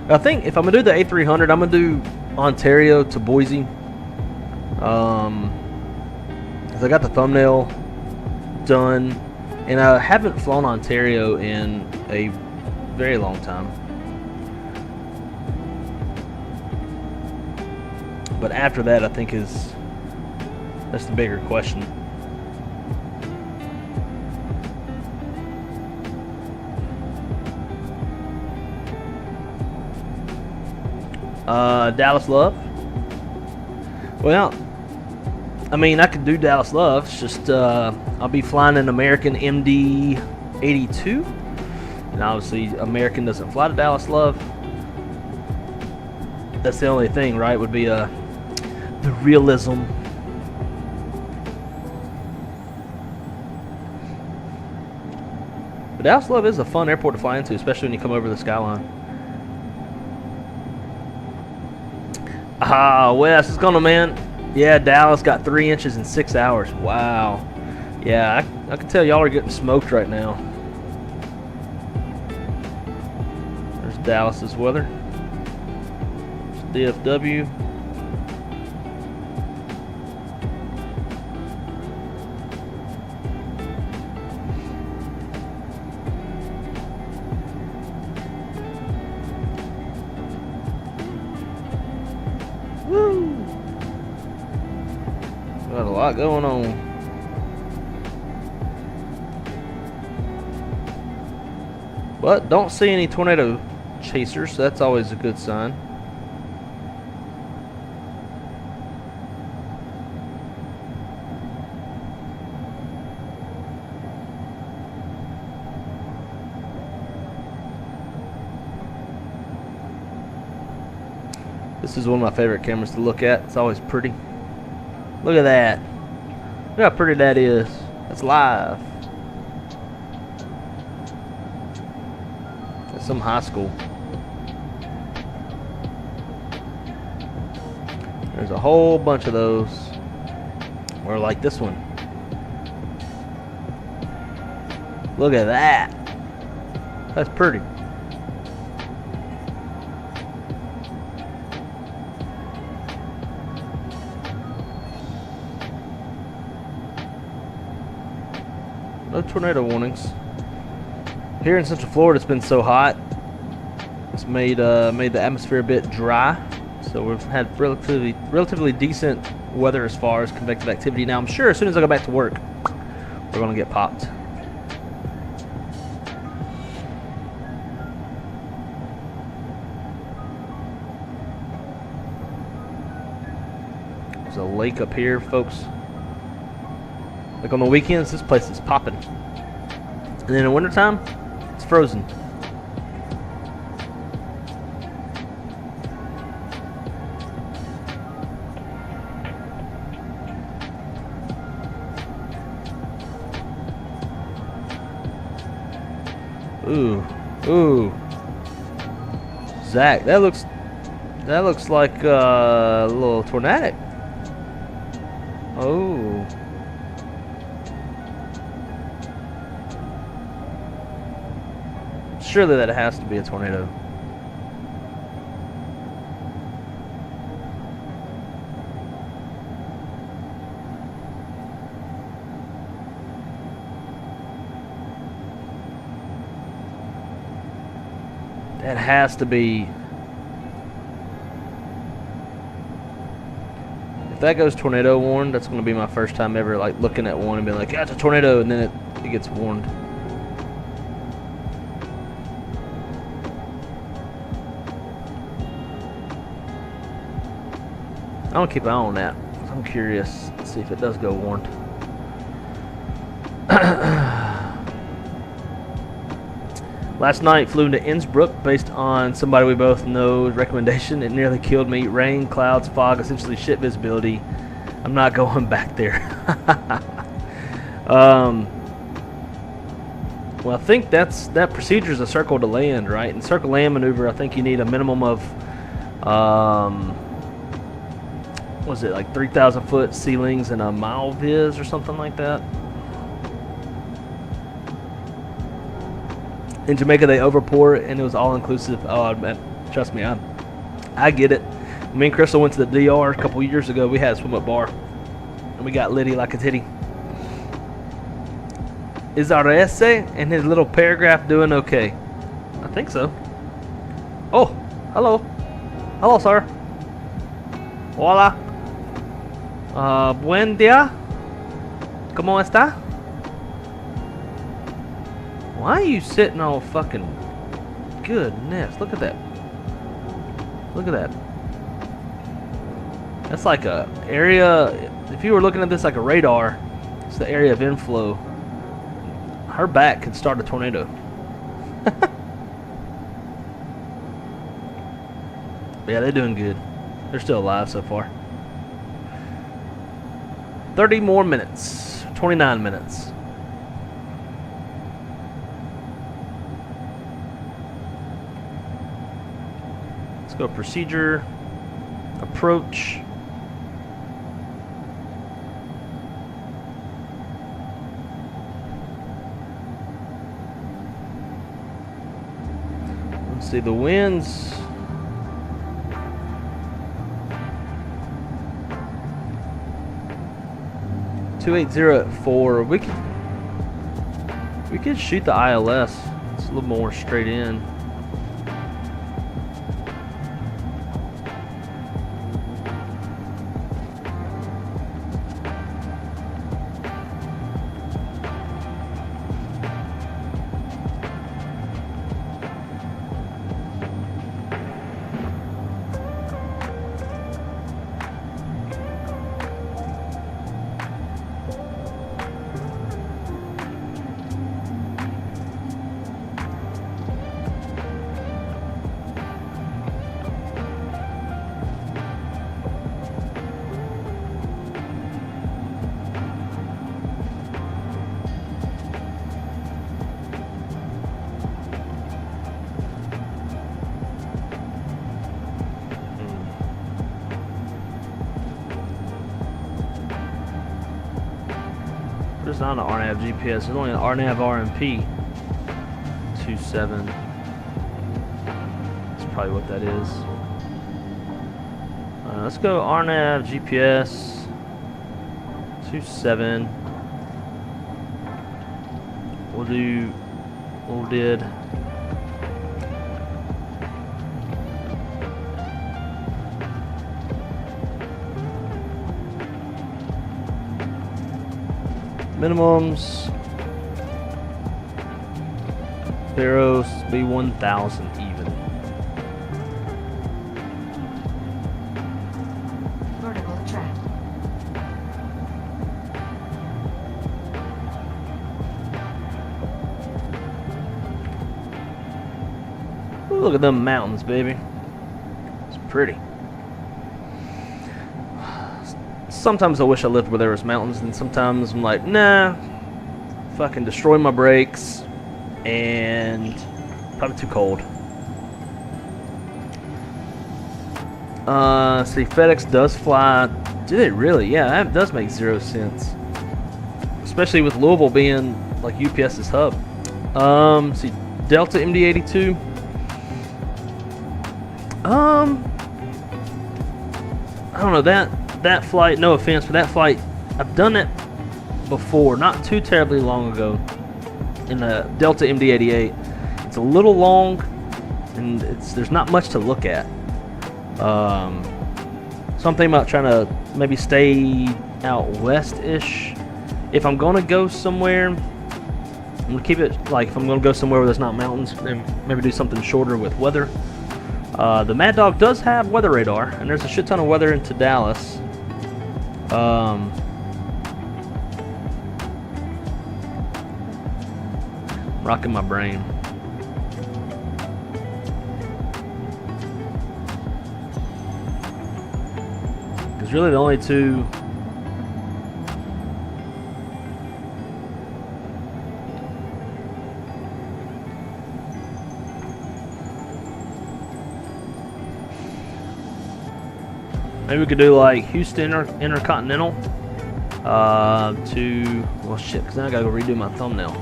I think if I'm gonna do the A300, I'm gonna do Ontario to Boise. 'Cause I got the thumbnail done, and I haven't flown Ontario in a very long time. But after that, I think that's the bigger question. Dallas Love. Well, I mean, I could do Dallas Love. It's just I'll be flying an American MD-82, and obviously American doesn't fly to Dallas Love. That's the only thing, right? Would be the realism. But Dallas Love is a fun airport to fly into, especially when you come over the skyline. Wes, it's going to, man. Yeah, Dallas got 3 inches in 6 hours. Wow. Yeah, I can tell y'all are getting smoked right now. There's Dallas's weather. There's DFW. Woo! Got a lot going on. But don't see any tornado chasers, so that's always a good sign. This is one of my favorite cameras to look at. It's always pretty. Look at that. Look how pretty that is. That's live. That's some high school. There's a whole bunch of those. Or like this one. Look at that. That's pretty. No tornado warnings. Here in Central Florida, it's been so hot. It's made the atmosphere a bit dry. So we've had relatively decent weather as far as convective activity. Now I'm sure as soon as I go back to work, we're gonna get popped. There's a lake up here, folks. Like on the weekends, this place is popping. And then in the wintertime, it's frozen. Ooh, ooh, Zach, that looks like a little tornadic. Oh, surely that has to be a tornado. That has to be. If that goes tornado warned, that's going to be my first time ever like looking at one and being like, yeah, it's a tornado, and then it gets warned. I'm going to keep an eye on that. I'm curious to see if it does go warned. Last night, flew into Innsbruck based on somebody we both know's recommendation. It nearly killed me. Rain, clouds, fog, essentially shit visibility. I'm not going back there. Well, I think that procedure is a circle to land, right? And circle land maneuver, I think you need a minimum of, was it like 3,000 foot ceilings and a mile vis or something like that? In Jamaica, they overpour it, and it was all-inclusive. Oh, man, trust me, I get it. Me and Crystal went to the DR a couple years ago. We had a swim-up bar, and we got litty like a titty. Is our essay and his little paragraph doing okay? I think so. Oh, hello. Hello, sir. Hola. Buen día. ¿Cómo está? Why are you sitting all fucking... Goodness, look at that. Look at that. That's like a area... If you were looking at this like a radar, it's the area of inflow. Her back could start a tornado. Yeah, they're doing good. They're still alive so far. 30 more minutes. 29 minutes. Go procedure, approach. Let's see the winds. .280 at 4. We could shoot the ILS. It's a little more straight in. There's not an RNAV GPS, there's only an RNAV RMP 27. That's probably what that is. Let's go RNAV GPS 27. We'll do little did. Minimums. Theros be 1,000 even.
Vertical track.
Ooh, look at them mountains, baby. It's pretty. Sometimes I wish I lived where there was mountains, and sometimes I'm like, nah, fucking destroy my brakes, and probably too cold. See, FedEx does fly. Do they really? Yeah, that does make 0 sense. Especially with Louisville being like UPS's hub. See, Delta MD-82. I don't know, that flight, no offense, but that flight, I've done it before, not too terribly long ago, in the Delta MD-88. It's a little long, and there's not much to look at. So I'm thinking about trying to maybe stay out west-ish. If I'm going to go somewhere, I'm going to keep it, like, if I'm going to go somewhere where there's not mountains, then maybe do something shorter with weather. The Mad Dog does have weather radar, and there's a shit ton of weather into Dallas. Rocking my brain. Because really the only two... Maybe we could do like Houston Intercontinental to, well shit, because now I gotta go redo my thumbnail.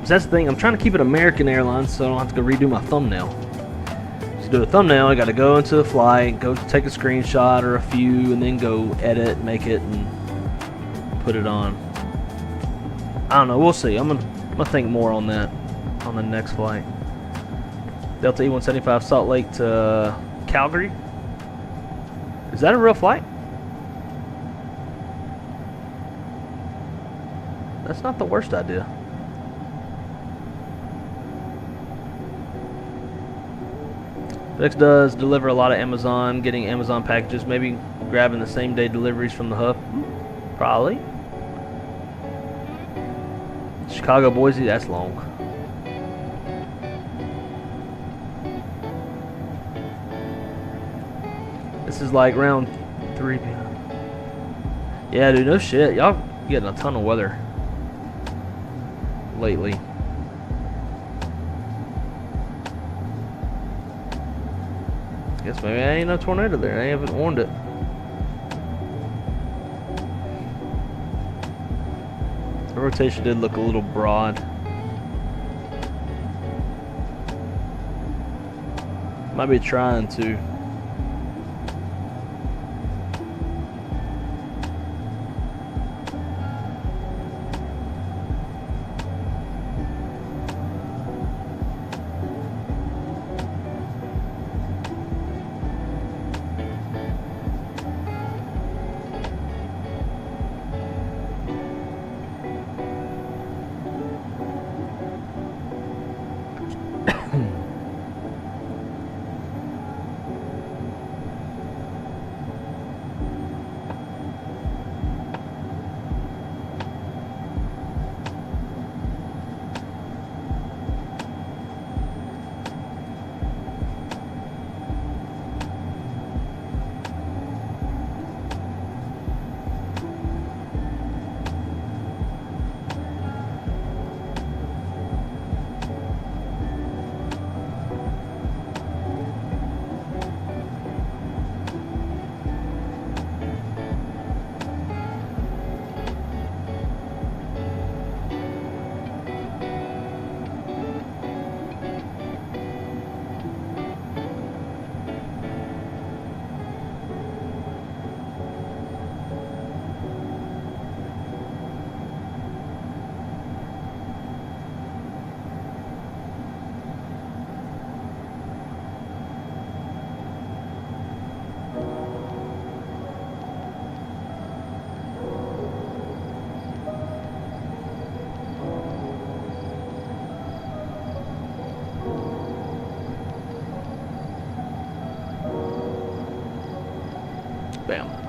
So that's the thing, I'm trying to keep it American Airlines so I don't have to go redo my thumbnail. To do a thumbnail, I gotta go into the flight, go take a screenshot or a few, and then go edit, make it, and put it on. I don't know, we'll see. I'm gonna think more on that on the next flight. Delta E-175 Salt Lake to Calgary. Is that a real flight? That's not the worst idea. FedEx does deliver a lot of Amazon, getting Amazon packages, maybe grabbing the same day deliveries from the hub. Probably. Chicago, Boise, that's long. This is like round 3. Yeah, dude, no shit. Y'all getting a ton of weather lately. Guess maybe there ain't no tornado there. They haven't warned it. The rotation did look a little broad. Might be trying to.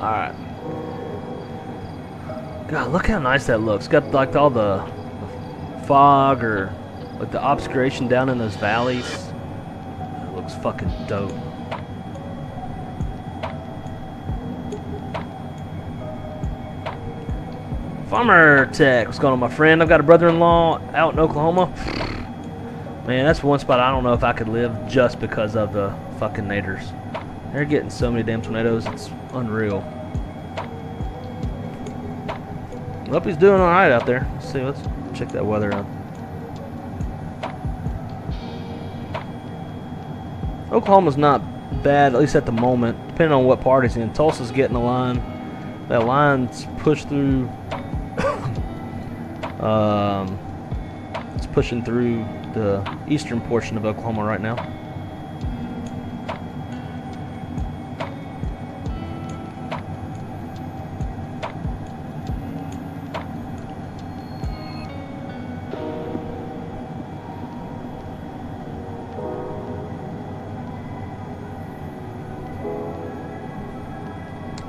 Alright. God, look how nice that looks. Got like all the fog or like the obscuration down in those valleys. It looks fucking dope. Farmer Tech, what's going on, my friend? I've got a brother-in-law out in Oklahoma. Man, that's one spot I don't know if I could live just because of the fucking naders. They're getting so many damn tornadoes, it's unreal. Hope he's doing alright out there. Let's see, let's check that weather out. Oklahoma's not bad, at least at the moment, depending on what part he's in. Tulsa's getting a line. That line's pushed through. It's pushing through the eastern portion of Oklahoma right now.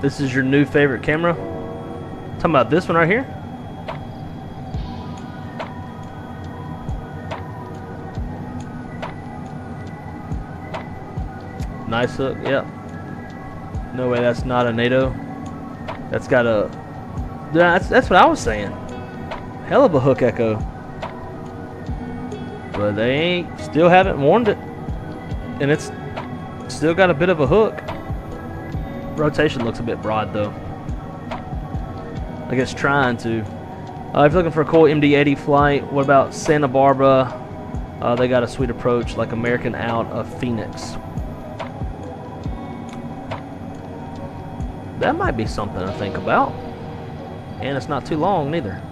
This is your new favorite camera? Talking about this one right here? Nice hook, yep. No way that's not a NATO. That's got a... That's what I was saying. Hell of a hook echo. But they still haven't warned it. And it's still got a bit of a hook. Rotation looks a bit broad though. I guess trying to. If you're looking for a cool MD-80 flight, what about Santa Barbara? They got a sweet approach like American out of Phoenix. That might be something to think about. And it's not too long neither.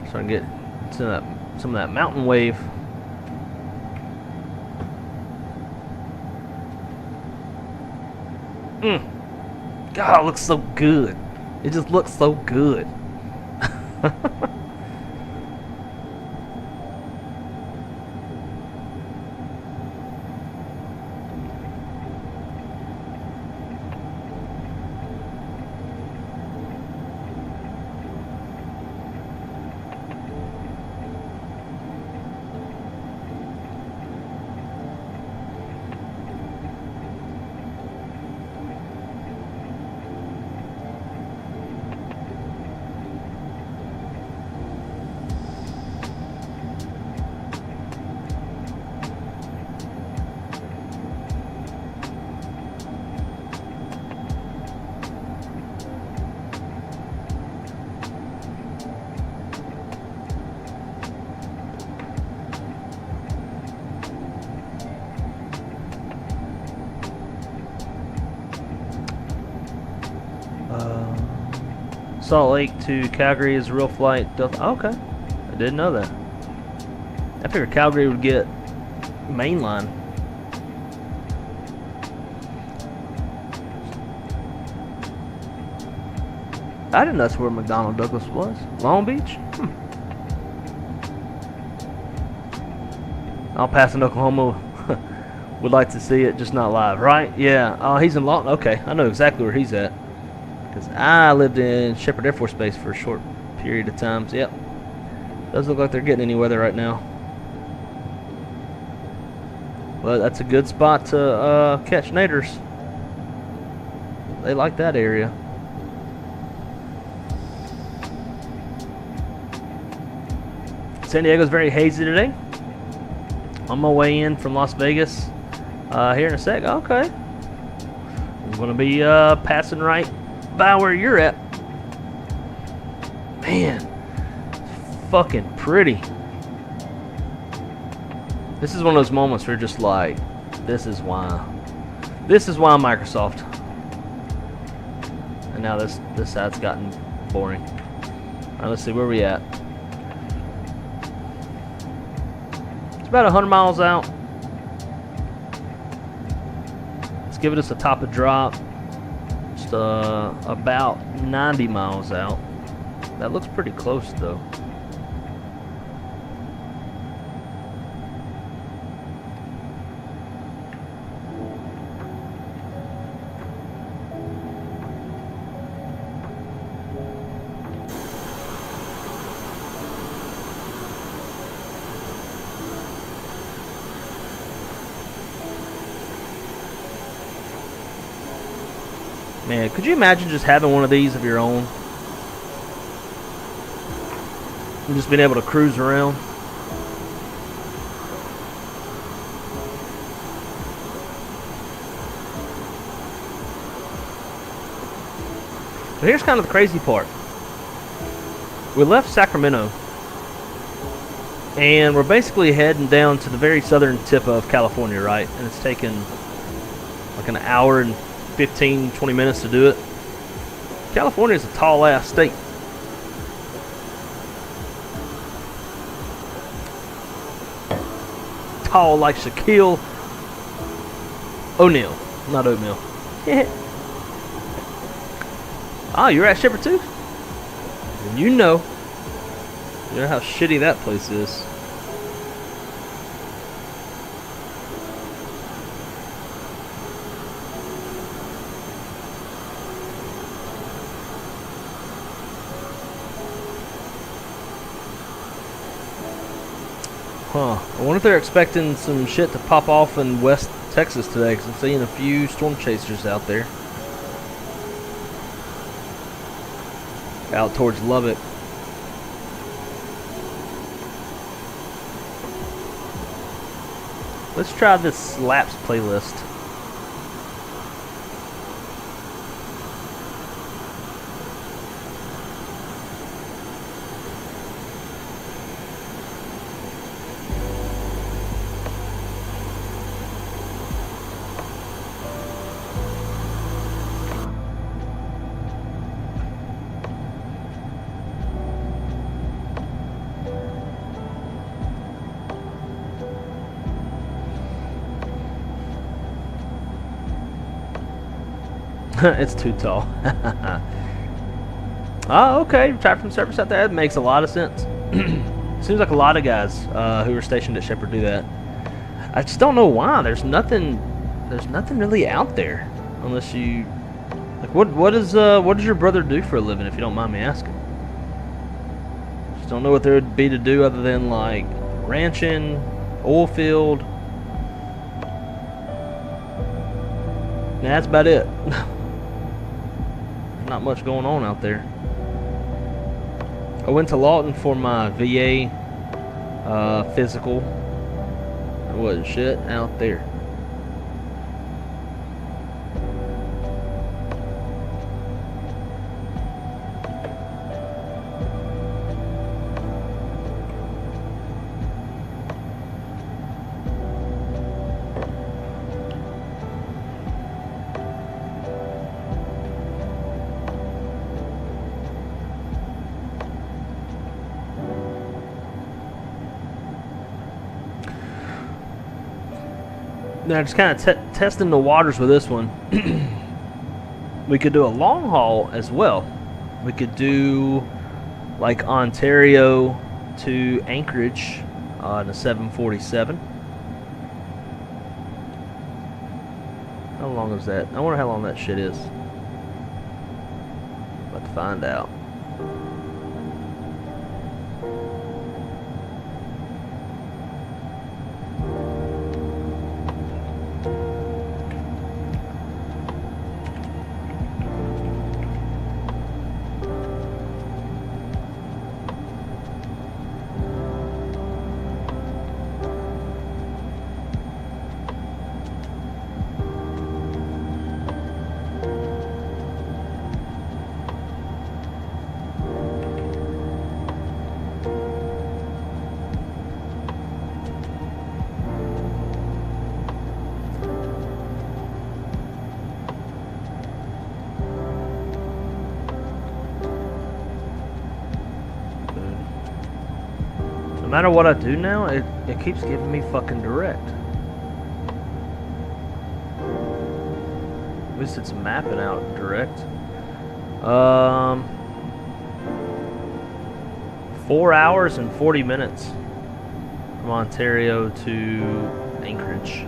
Starting to get some of that mountain wave. God, it looks so good. It just looks so good. Salt Lake to Calgary is a real flight. Okay, I didn't know that. I figured Calgary would get mainline. I didn't know that's where McDonnell Douglas was. Long Beach? I'll pass in Oklahoma. Would like to see it, just not live, right? Yeah. Oh, he's in Lawton. Okay, I know exactly where he's at. Because I lived in Shepherd Air Force Base for a short period of time. So, yep. Doesn't look like they're getting any weather right now. But that's a good spot to catch naders. They like that area. San Diego's very hazy today. On my way in from Las Vegas here in a sec. Okay. I'm going to be passing right by where you're at. Man, it's fucking pretty. This is one of those moments where you're just like, this is why Microsoft. And now this side's gotten boring. All right, let's see where we at. It's about 100 miles out. It's giving us a top of drop. Just about 90 miles out. That looks pretty close though. Man, could you imagine just having one of these of your own? And just being able to cruise around? So here's kind of the crazy part. We left Sacramento, and we're basically heading down to the very southern tip of California, right? And it's taken like an hour and 15, 20 minutes to do it. California is a tall ass state. Tall like Shaquille O'Neal, not oatmeal. Ah, you're at Shepherd too? And you know how shitty that place is. Huh. I wonder if they're expecting some shit to pop off in West Texas today, because I'm seeing a few storm chasers out there. Out towards Lubbock. Let's try this slaps playlist. It's too tall. Oh, okay. Retired from service out there. That makes a lot of sense. Seems like a lot of guys who are stationed at Shepherd do that. I just don't know why. There's nothing really out there, unless you like. What does your brother do for a living, if you don't mind me asking? Just don't know what there would be to do other than like ranching, oil field. Yeah, that's about it. Not much going on out there. I went to Lawton for my VA physical. There wasn't shit out there. Now, just kind of testing the waters with this one. We could do a long haul as well. We could do like Ontario to Anchorage on a 747. How long is that? I wonder how long that shit is. About to find out. No matter what I do now, it keeps giving me fucking direct. At least it's mapping out direct. 4 hours and 40 minutes from Ontario to Anchorage.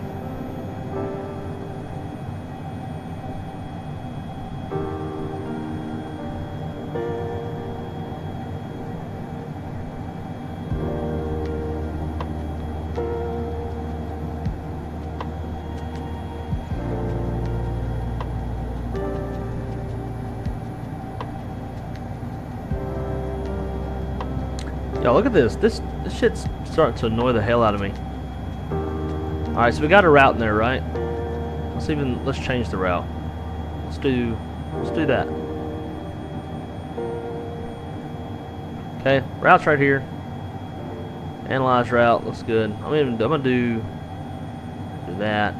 Yo, look at this. This shit's starting to annoy the hell out of me. Alright, so we got a route in there, right? Let's change the route. Let's do that. Okay, route's right here. Analyze route, looks good. I'm gonna do that.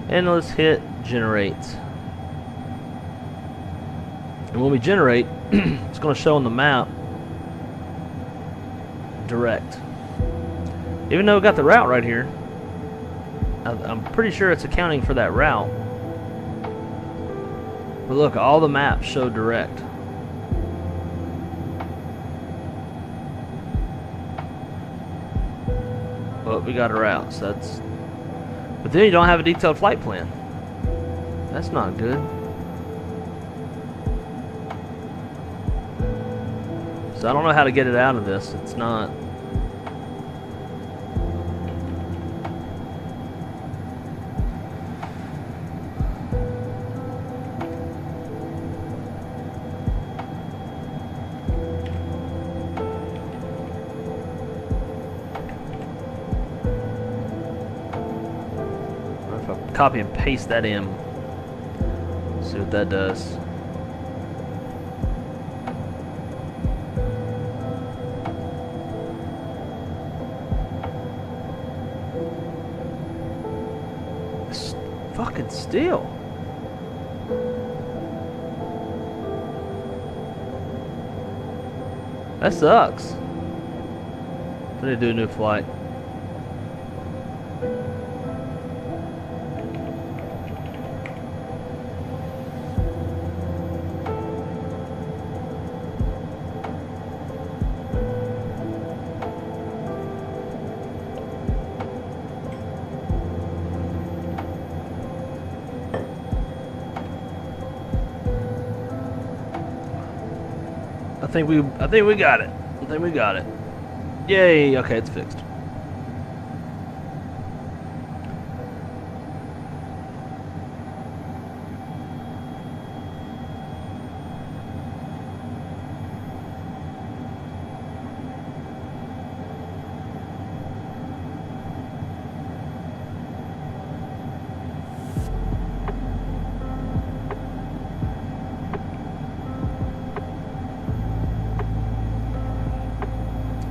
And let's hit generate. And when we generate, it's gonna show on the map direct. Even though we got the route right here, I'm pretty sure it's accounting for that route. But look, all the maps show direct. But we got a route, so that's... But then you don't have a detailed flight plan. That's not good. So I don't know how to get it out of this. It's not... If I copy and paste that in, see what that does. Fucking still. That sucks. I need to do a new flight. I think we got it. I think we got it. Yay! Okay, it's fixed.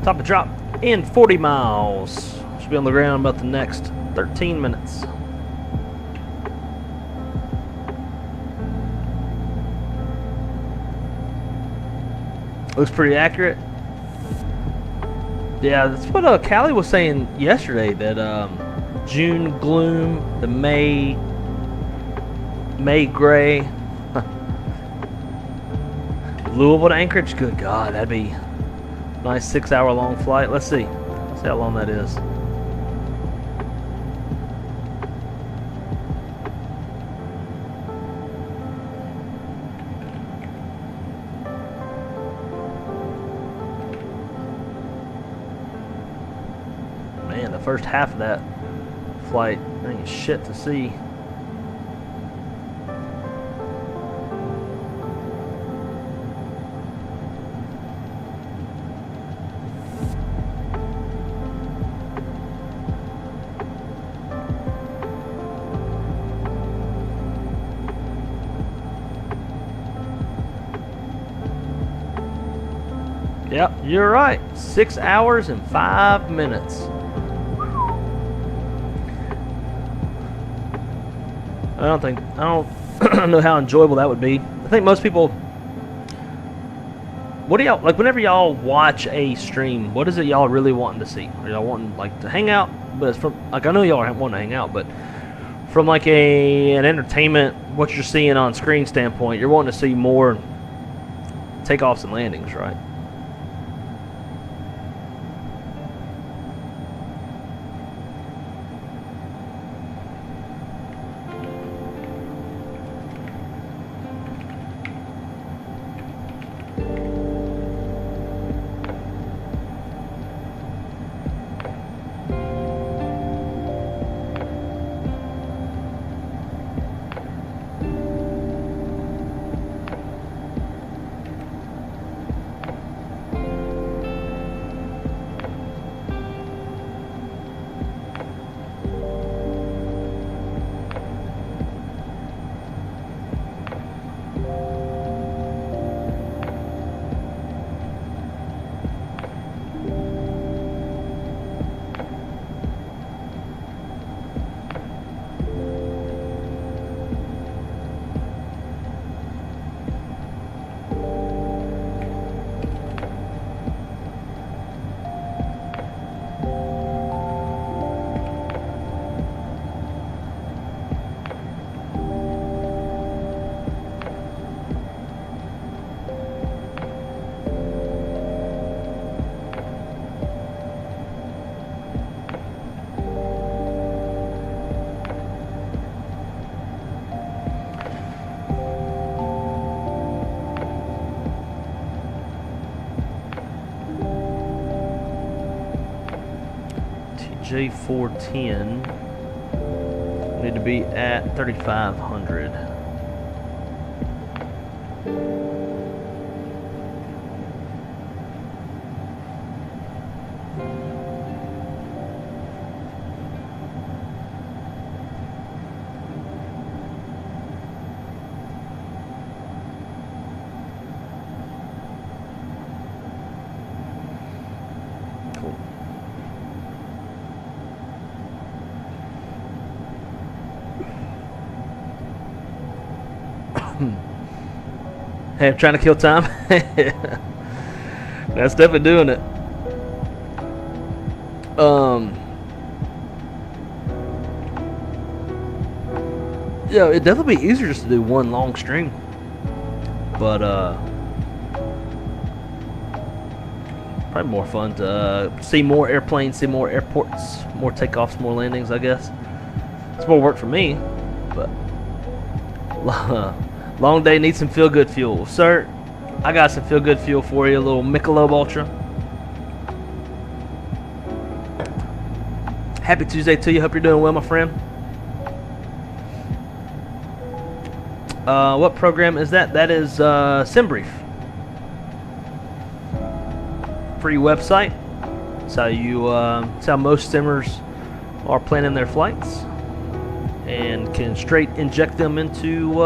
Top of drop in 40 miles. Should be on the ground about the next 13 minutes. Looks pretty accurate. Yeah, that's what Callie was saying yesterday, that June gloom, the May gray. Louisville to Anchorage, good God, that'd be nice 6-hour long flight. Let's see how long that is. Man, the first half of that flight, ain't shit to see. Yep, you're right. 6 hours and 5 minutes. I don't know how enjoyable that would be. I think most people, what do y'all, like whenever y'all watch a stream, what is it y'all really wanting to see? Are y'all wanting like to hang out? But it's from, like, I know y'all want to hang out, but from like an entertainment, what you're seeing on screen standpoint, you're wanting to see more takeoffs and landings, right? J410 need to be at 3,500. Hey, I'm trying to kill time. That's definitely doing it. Yeah, it'd definitely be easier just to do one long stream. But probably more fun to see more airplanes, see more airports, more takeoffs, more landings, I guess. It's more work for me, but long day needs some feel-good fuel. Sir, I got some feel-good fuel for you, a little Michelob Ultra. Happy Tuesday to you. Hope you're doing well, my friend. What program is that? That is SimBrief. Free website. It's how you, it's how most simmers are planning their flights, and can straight inject them into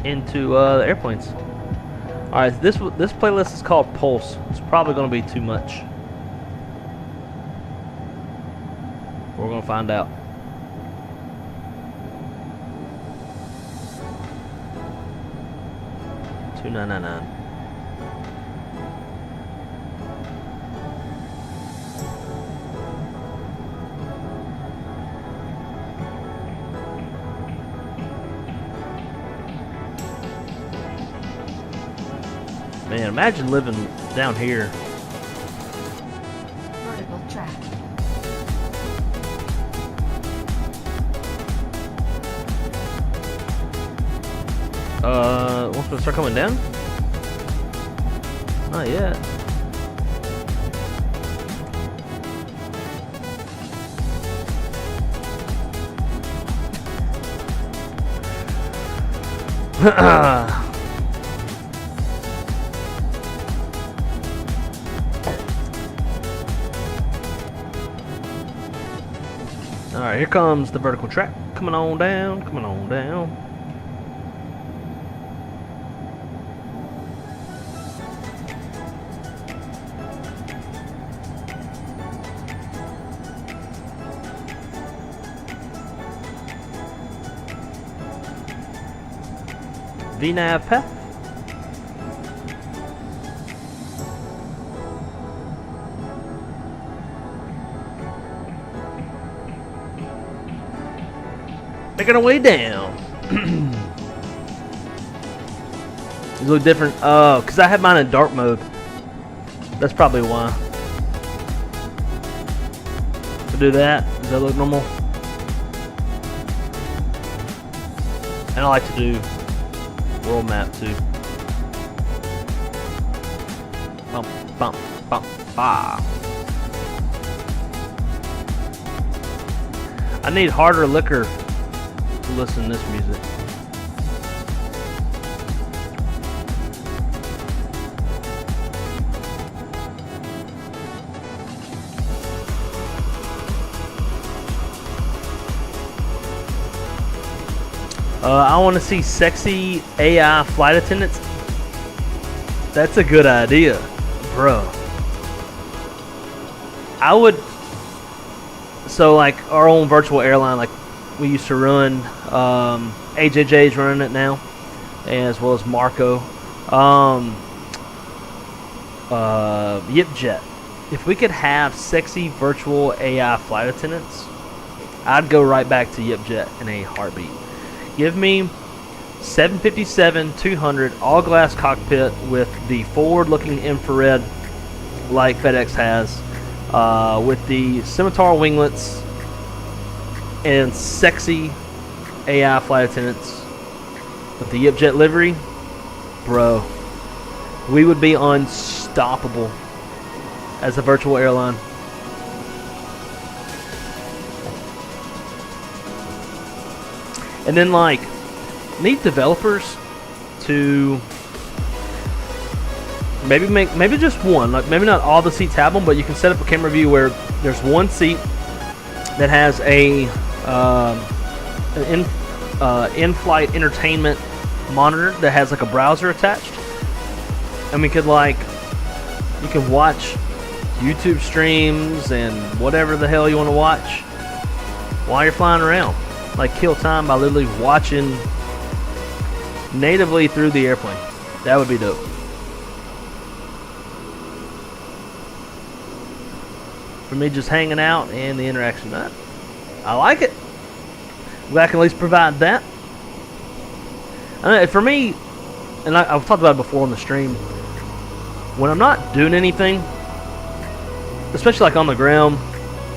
the airplanes. All right, this playlist is called Pulse. It's probably going to be too much. We're going to find out. $2,999. Man, imagine living down here.
Vertical track.
Once we start coming down? Not yet. Alright, here comes the vertical track. Coming on down, coming on down. VNAV path. Making our way down. These look different. Oh, because I have mine in dark mode. That's probably why. To do that, does that look normal? And I like to do world map too. Bump, bump, bump, bah. I need harder liquor to listen to this music. I want to see sexy AI flight attendants. That's a good idea, bro. I would. So like our own virtual airline, like we used to run. AJJ's running it now, as well as Marco. YipJet. If we could have sexy virtual AI flight attendants, I'd go right back to YipJet in a heartbeat. Give me 757-200 all-glass cockpit with the forward-looking infrared like FedEx has, with the scimitar winglets and sexy AI flight attendants with the YipJet livery. Bro, we would be unstoppable as a virtual airline. And then, like, need developers to maybe just one, like maybe not all the seats have them, but you can set up a camera view where there's one seat that has a an in-flight entertainment monitor that has like a browser attached, and we could like you can watch YouTube streams and whatever the hell you want to watch while you're flying around. Like kill time by literally watching natively through the airplane. That would be dope. For me, just hanging out and the interaction. I like it. I can at least provide that. For me, and I've talked about it before on the stream, when I'm not doing anything, especially like on the ground,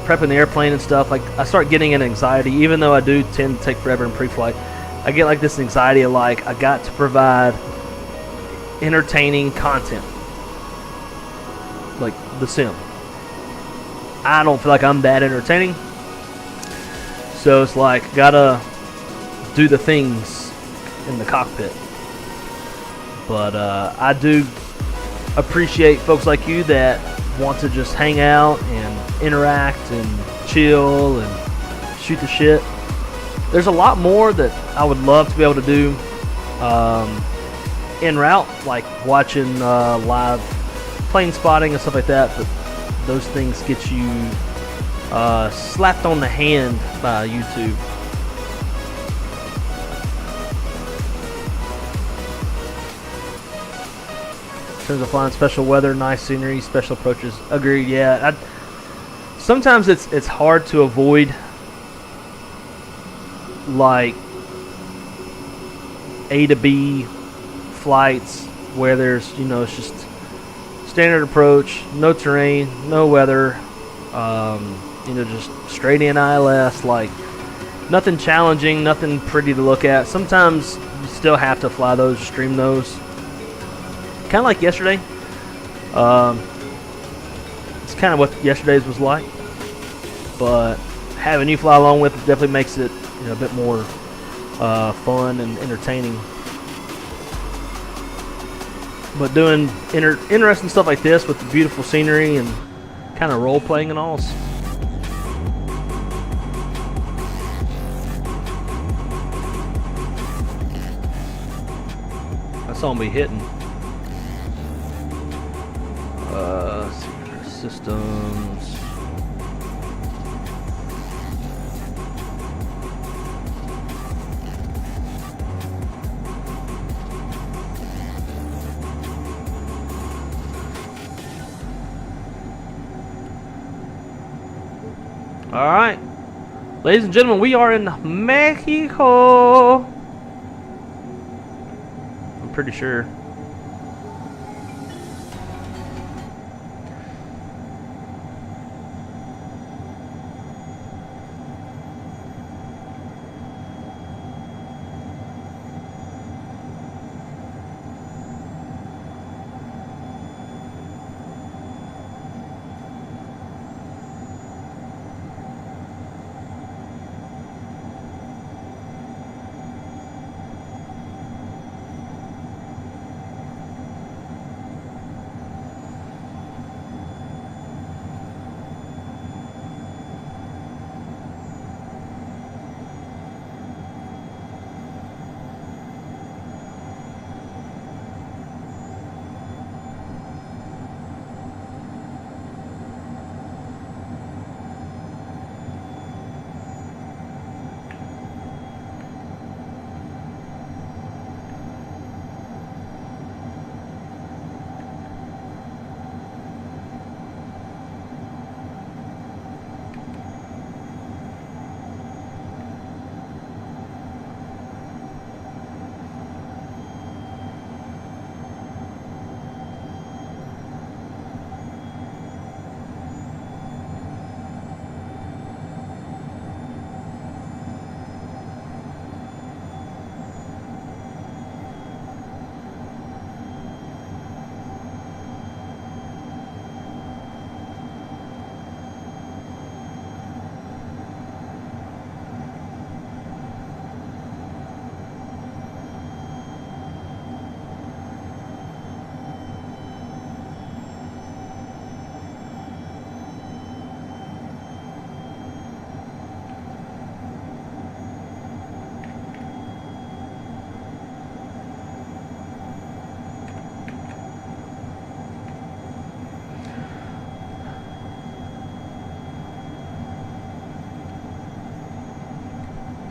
prepping the airplane and stuff, like I start getting an anxiety, even though I do tend to take forever in pre-flight. I get like this anxiety of like I got to provide entertaining content, like the sim. I don't feel like I'm that entertaining, so it's like gotta do the things in the cockpit. But I do appreciate folks like you that want to just hang out and interact and chill and shoot the shit. There's a lot more that I would love to be able to do en route, like watching live plane spotting and stuff like that, but those things get you slapped on the hand by YouTube. In terms of flying, special weather, nice scenery, special approaches. Agreed. Yeah. Sometimes it's hard to avoid like A to B flights where there's it's just standard approach, no terrain, no weather, just straight in ILS, like nothing challenging, nothing pretty to look at. Sometimes you still have to fly those, stream those. Kind of like yesterday. It's kind of what yesterday's was like, but having you fly along with it definitely makes it a bit more fun and entertaining. But doing interesting stuff like this with the beautiful scenery and kind of role playing and all. That's all be hitting. Systems. All right. Ladies and gentlemen, we are in Mexico. I'm pretty sure.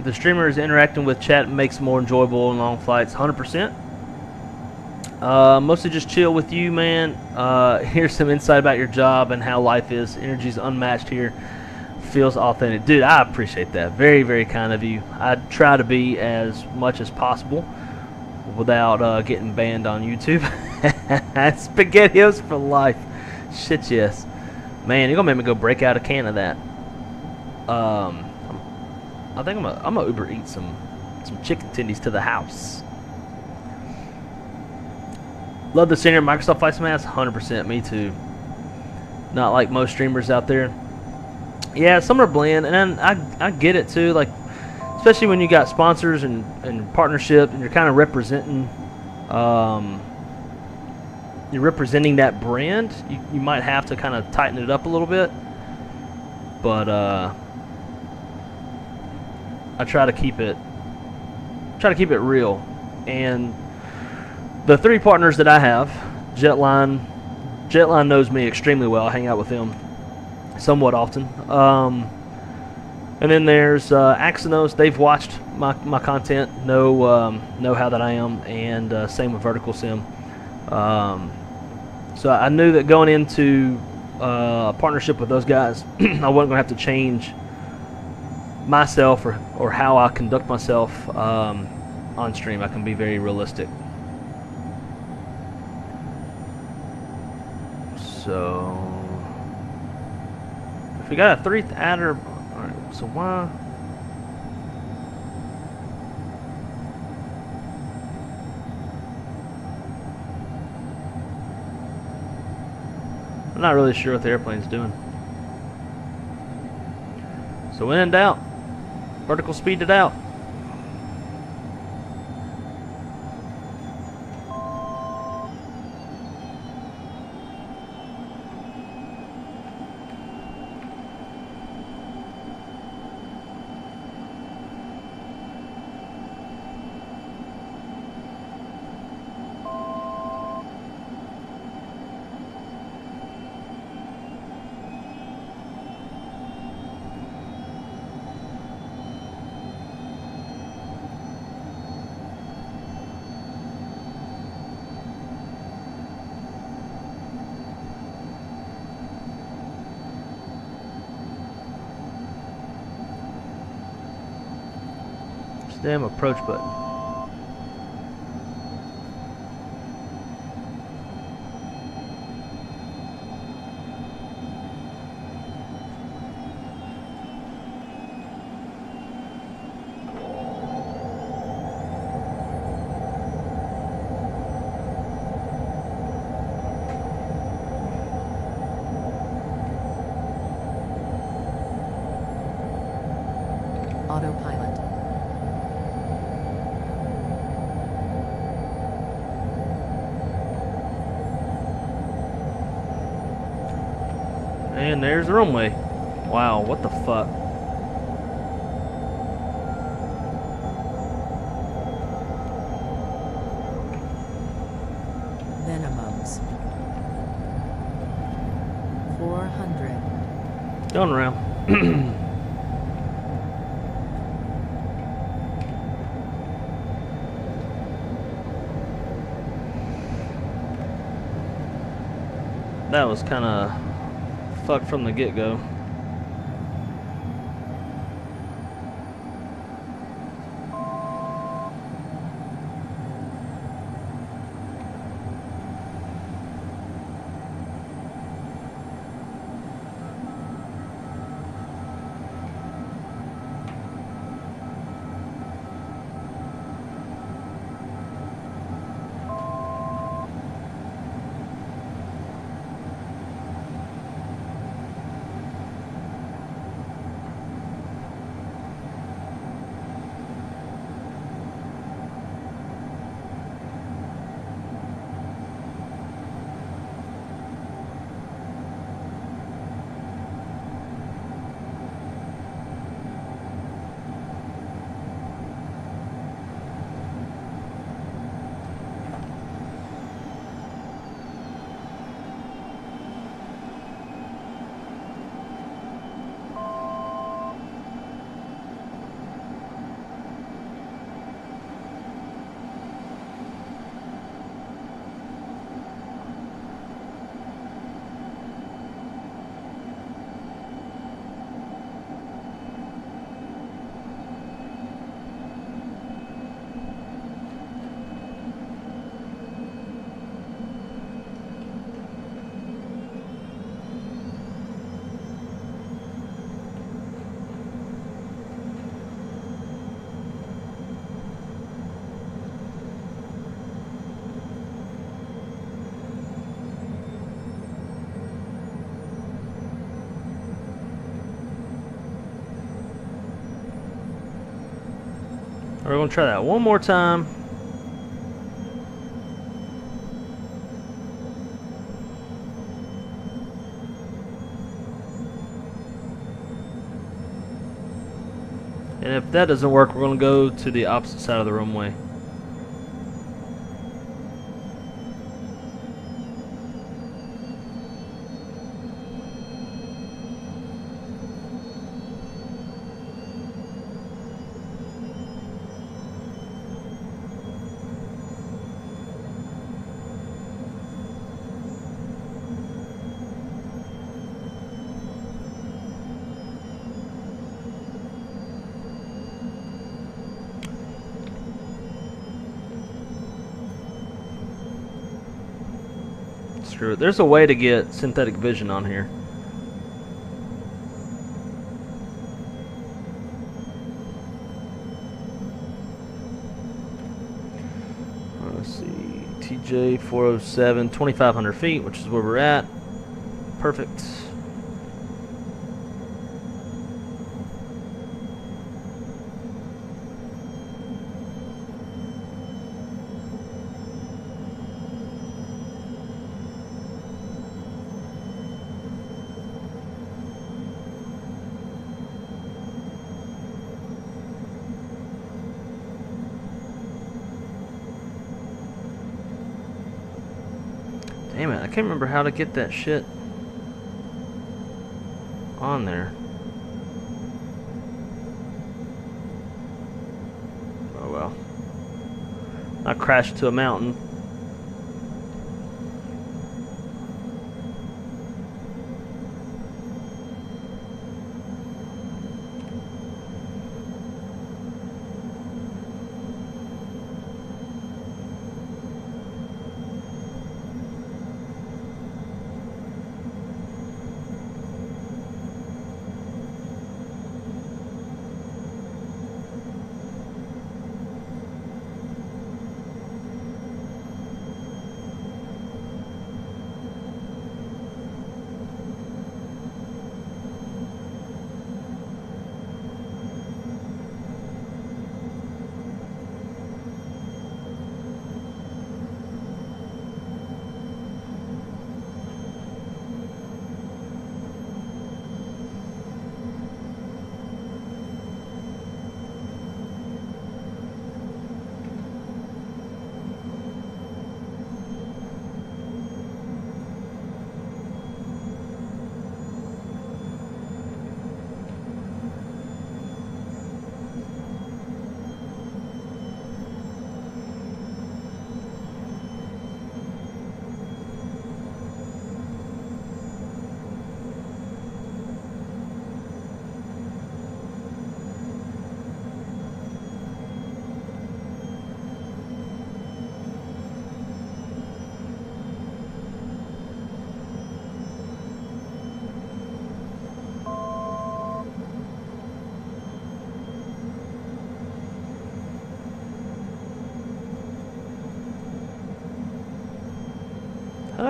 The streamer is interacting with chat makes it more enjoyable in long flights. 100%. Mostly just chill with you, man. Here's some insight about your job and how life is. Energy's unmatched here. Feels authentic. Dude, I appreciate that. Very, very kind of you. I try to be as much as possible without getting banned on YouTube. SpaghettiOs for life. Shit, yes. Man, you're going to make me go break out a can of that. I think I'm gonna Uber eat some chicken tendies to the house. Love the senior Microsoft Flight Sim ads. 100%, me too. Not like most streamers out there. Yeah, some are bland, and I get it too. Like, especially when you got sponsors and partnership, and you're kind of representing, that brand. You might have to kind of tighten it up a little bit, but I try to keep it real. And the three partners that I have, Jetline knows me extremely well. I hang out with him somewhat often. And then there's Axinos. They've watched my content, know how that I am, and same with Vertical Sim. So I knew that going into a partnership with those guys, I wasn't going to have to change myself or how I conduct myself on stream. I can be very realistic. So if we got a 3rd adder, alright, so why? I'm not really sure what the airplane's doing. So when in doubt, vertical speed it out. Damn approach button.
Autopilot.
And there's the runway. Wow, what the fuck?
Minimums. 400.
Going around. That was kind of fucked from the get-go. We're going to try that one more time. And if that doesn't work, we're going to go to the opposite side of the runway. Screw it. There's a way to get synthetic vision on here. Let's see. TJ 407, 2,500 feet, which is where we're at. Perfect. Damn it, I can't remember how to get that shit on there. Oh well. I crashed to a mountain.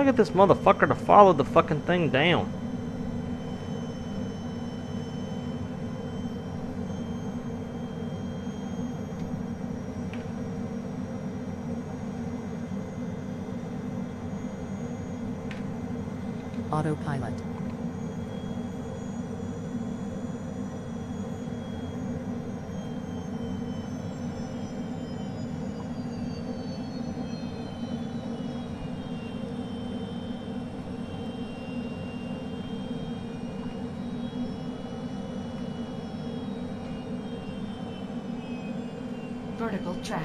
trying to get this motherfucker to follow the fucking thing down.
Autopilot.
Vertical track.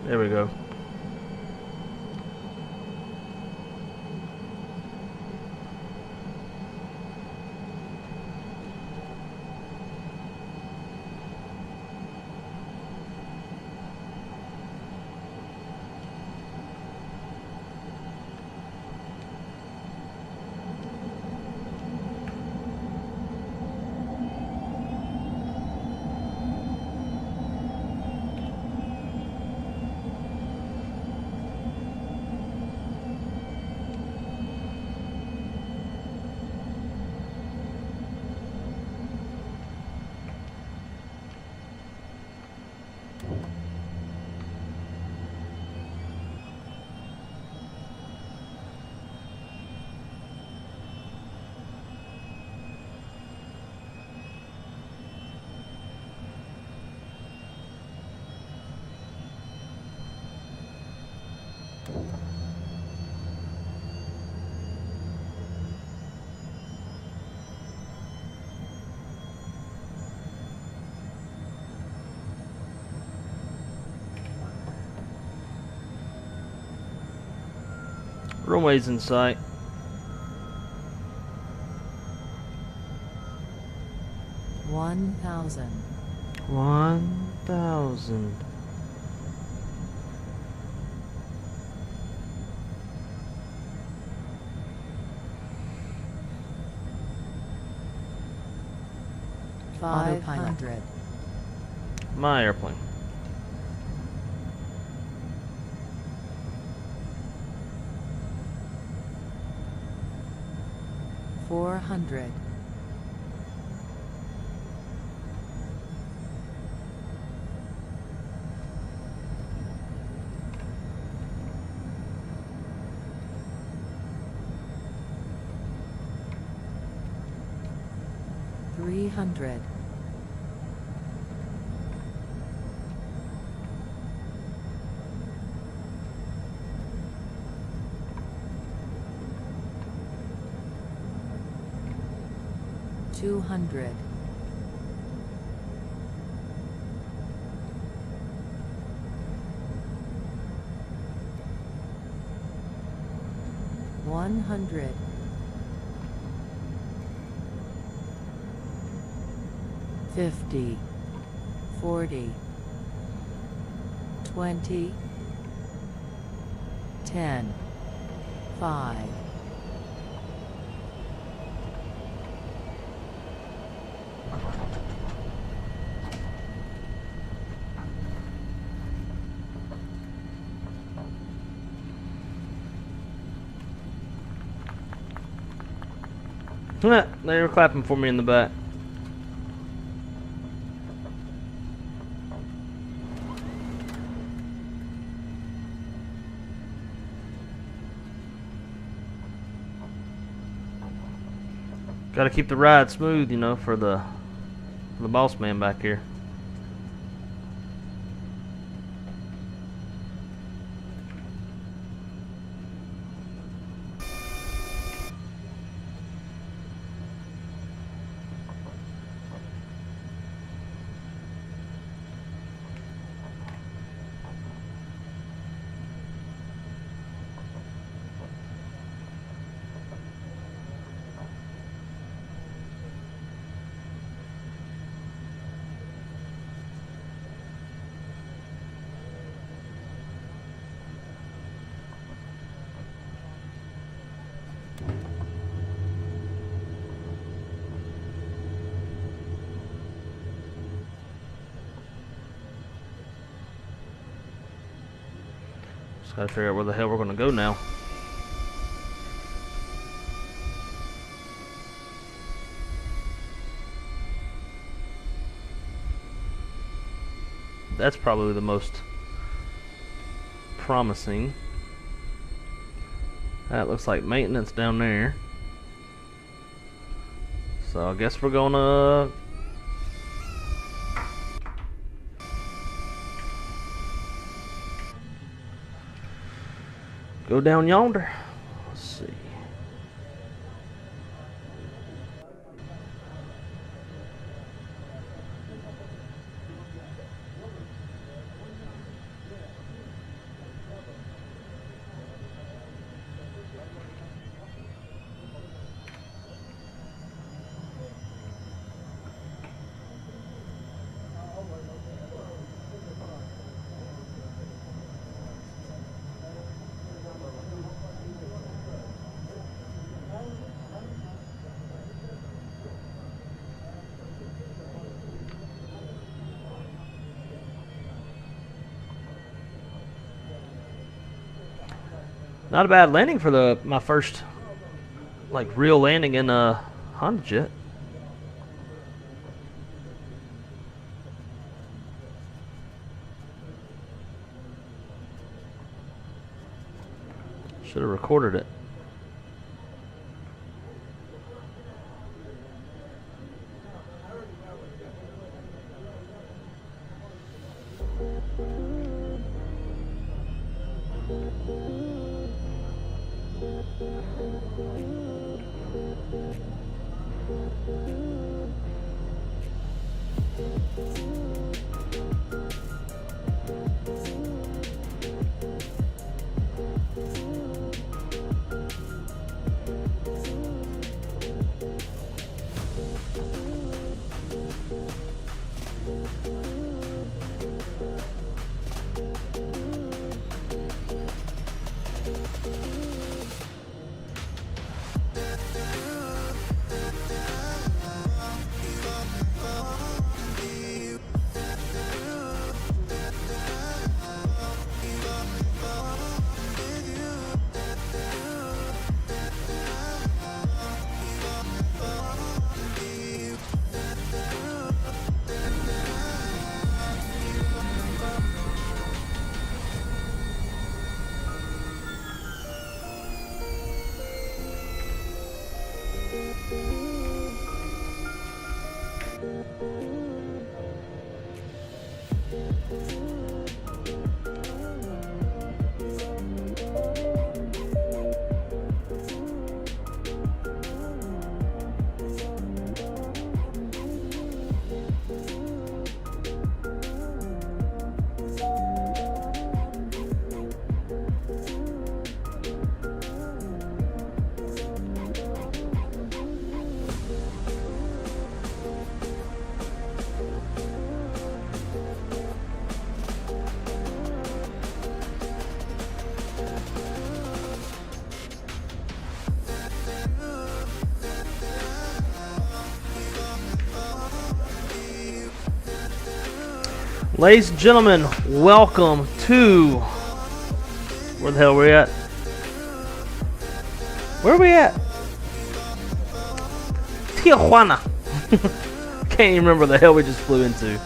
There we go. Runway's in sight.
One thousand.
1,000.
$500.
My airplane.
$400. $300. $200. $100. $50. $40. $20. $10. $5.
They were clapping for me in the back. Got to keep the ride smooth, you know, for the boss man back here. Just gotta figure out where the hell we're gonna go now. That's probably the most promising. That looks like maintenance down there. So I guess we're gonna go down yonder. Let's see. Not a bad landing for my first like real landing in a Hondajet. Should have recorded it. Ladies and gentlemen, welcome to... Where the hell are we at? Where are we at? Tijuana. Can't even remember the hell we just flew into.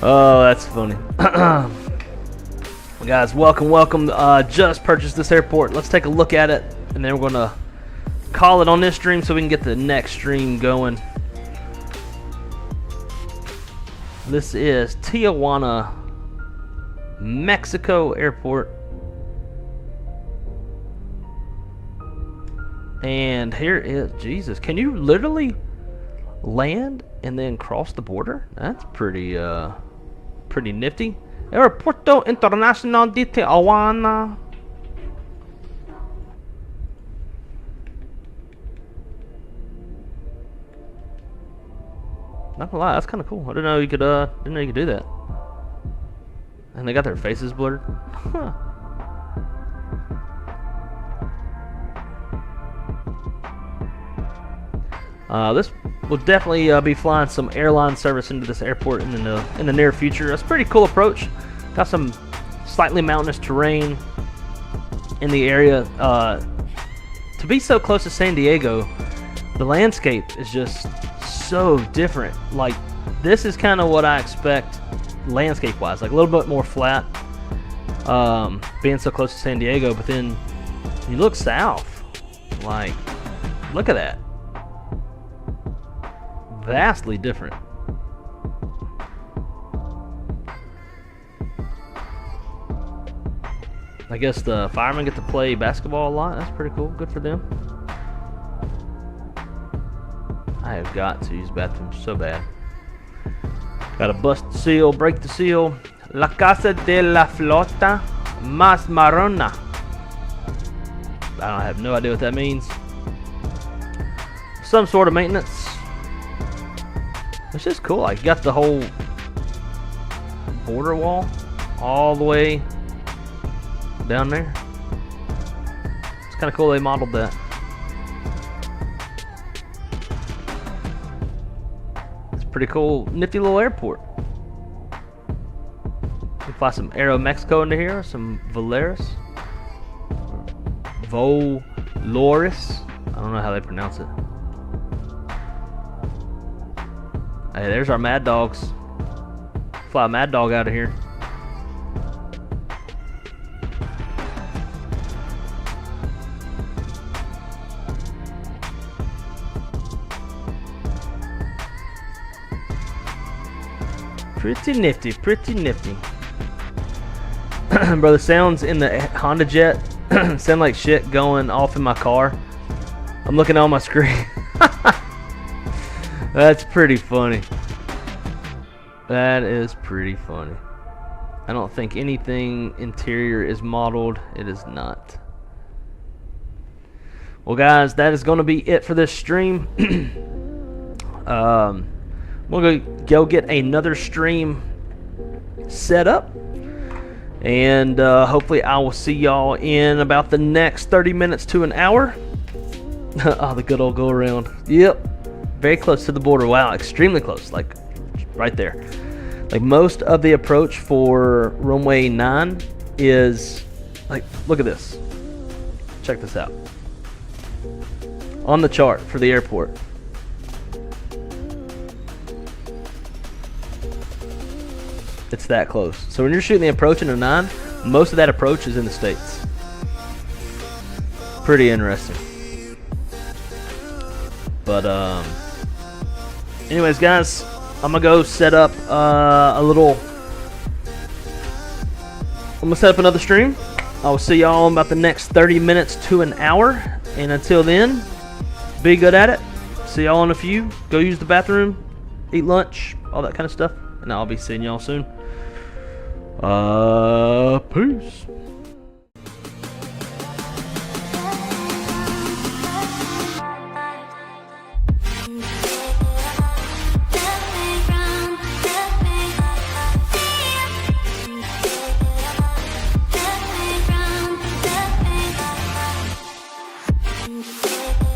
Oh, that's funny. Well, guys, welcome. Just purchased this airport. Let's take a look at it, and then we're going to call it on this stream so we can get the next stream going. This is Tijuana, Mexico Airport. And here is, Jesus, can you literally land and then cross the border? That's pretty nifty. Aeropuerto Internacional de Tijuana. Not gonna lie, that's kind of cool. I didn't know you could do that. And they got their faces blurred. Huh. This will definitely be flying some airline service into this airport in the near future. That's a pretty cool approach. Got some slightly mountainous terrain in the area. To be so close to San Diego, the landscape is just so different. Like, this is kind of what I expect landscape-wise, like a little bit more flat, being so close to San Diego. But then you look south, like, look at that. Vastly different. I guess the firemen get to play basketball a lot. That's pretty cool. Good for them. I have got to use the bathroom so bad. Gotta bust the seal, break the seal. La Casa de la Flota Más Marrona. I have no idea what that means. Some sort of maintenance. It's just cool. Like, you got the whole border wall all the way down there. It's kind of cool they modeled that. It's a pretty cool, nifty little airport. We can fly some Aero Mexico into here, some Volaris. Voloris. I don't know how they pronounce it. Hey, there's our Mad Dogs. Fly a Mad Dog out of here. Pretty nifty, pretty nifty. Bro, the sounds in the Hondajet sound like shit going off in my car. I'm looking on my screen. That's pretty funny. That is pretty funny. I don't think anything interior is modeled. It is not. Well, guys, that is going to be it for this stream. We'll go get another stream set up, and hopefully I will see y'all in about the next 30 minutes to an hour. Oh, the good old go around. Yep, very close to the border. Wow, extremely close, like right there. Like, most of the approach for runway 9 is like, look at this. Check this out. On the chart for the airport. It's that close. So when you're shooting the approach in a 9, most of that approach is in the States. Pretty interesting. But anyways, guys, I'm gonna go set up I'm gonna set up another stream. I will see y'all in about the next 30 minutes to an hour. And until then, be good at it. See y'all in a few. Go use the bathroom, eat lunch, all that kind of stuff. And I'll be seeing y'all soon. Peace.
Yeah.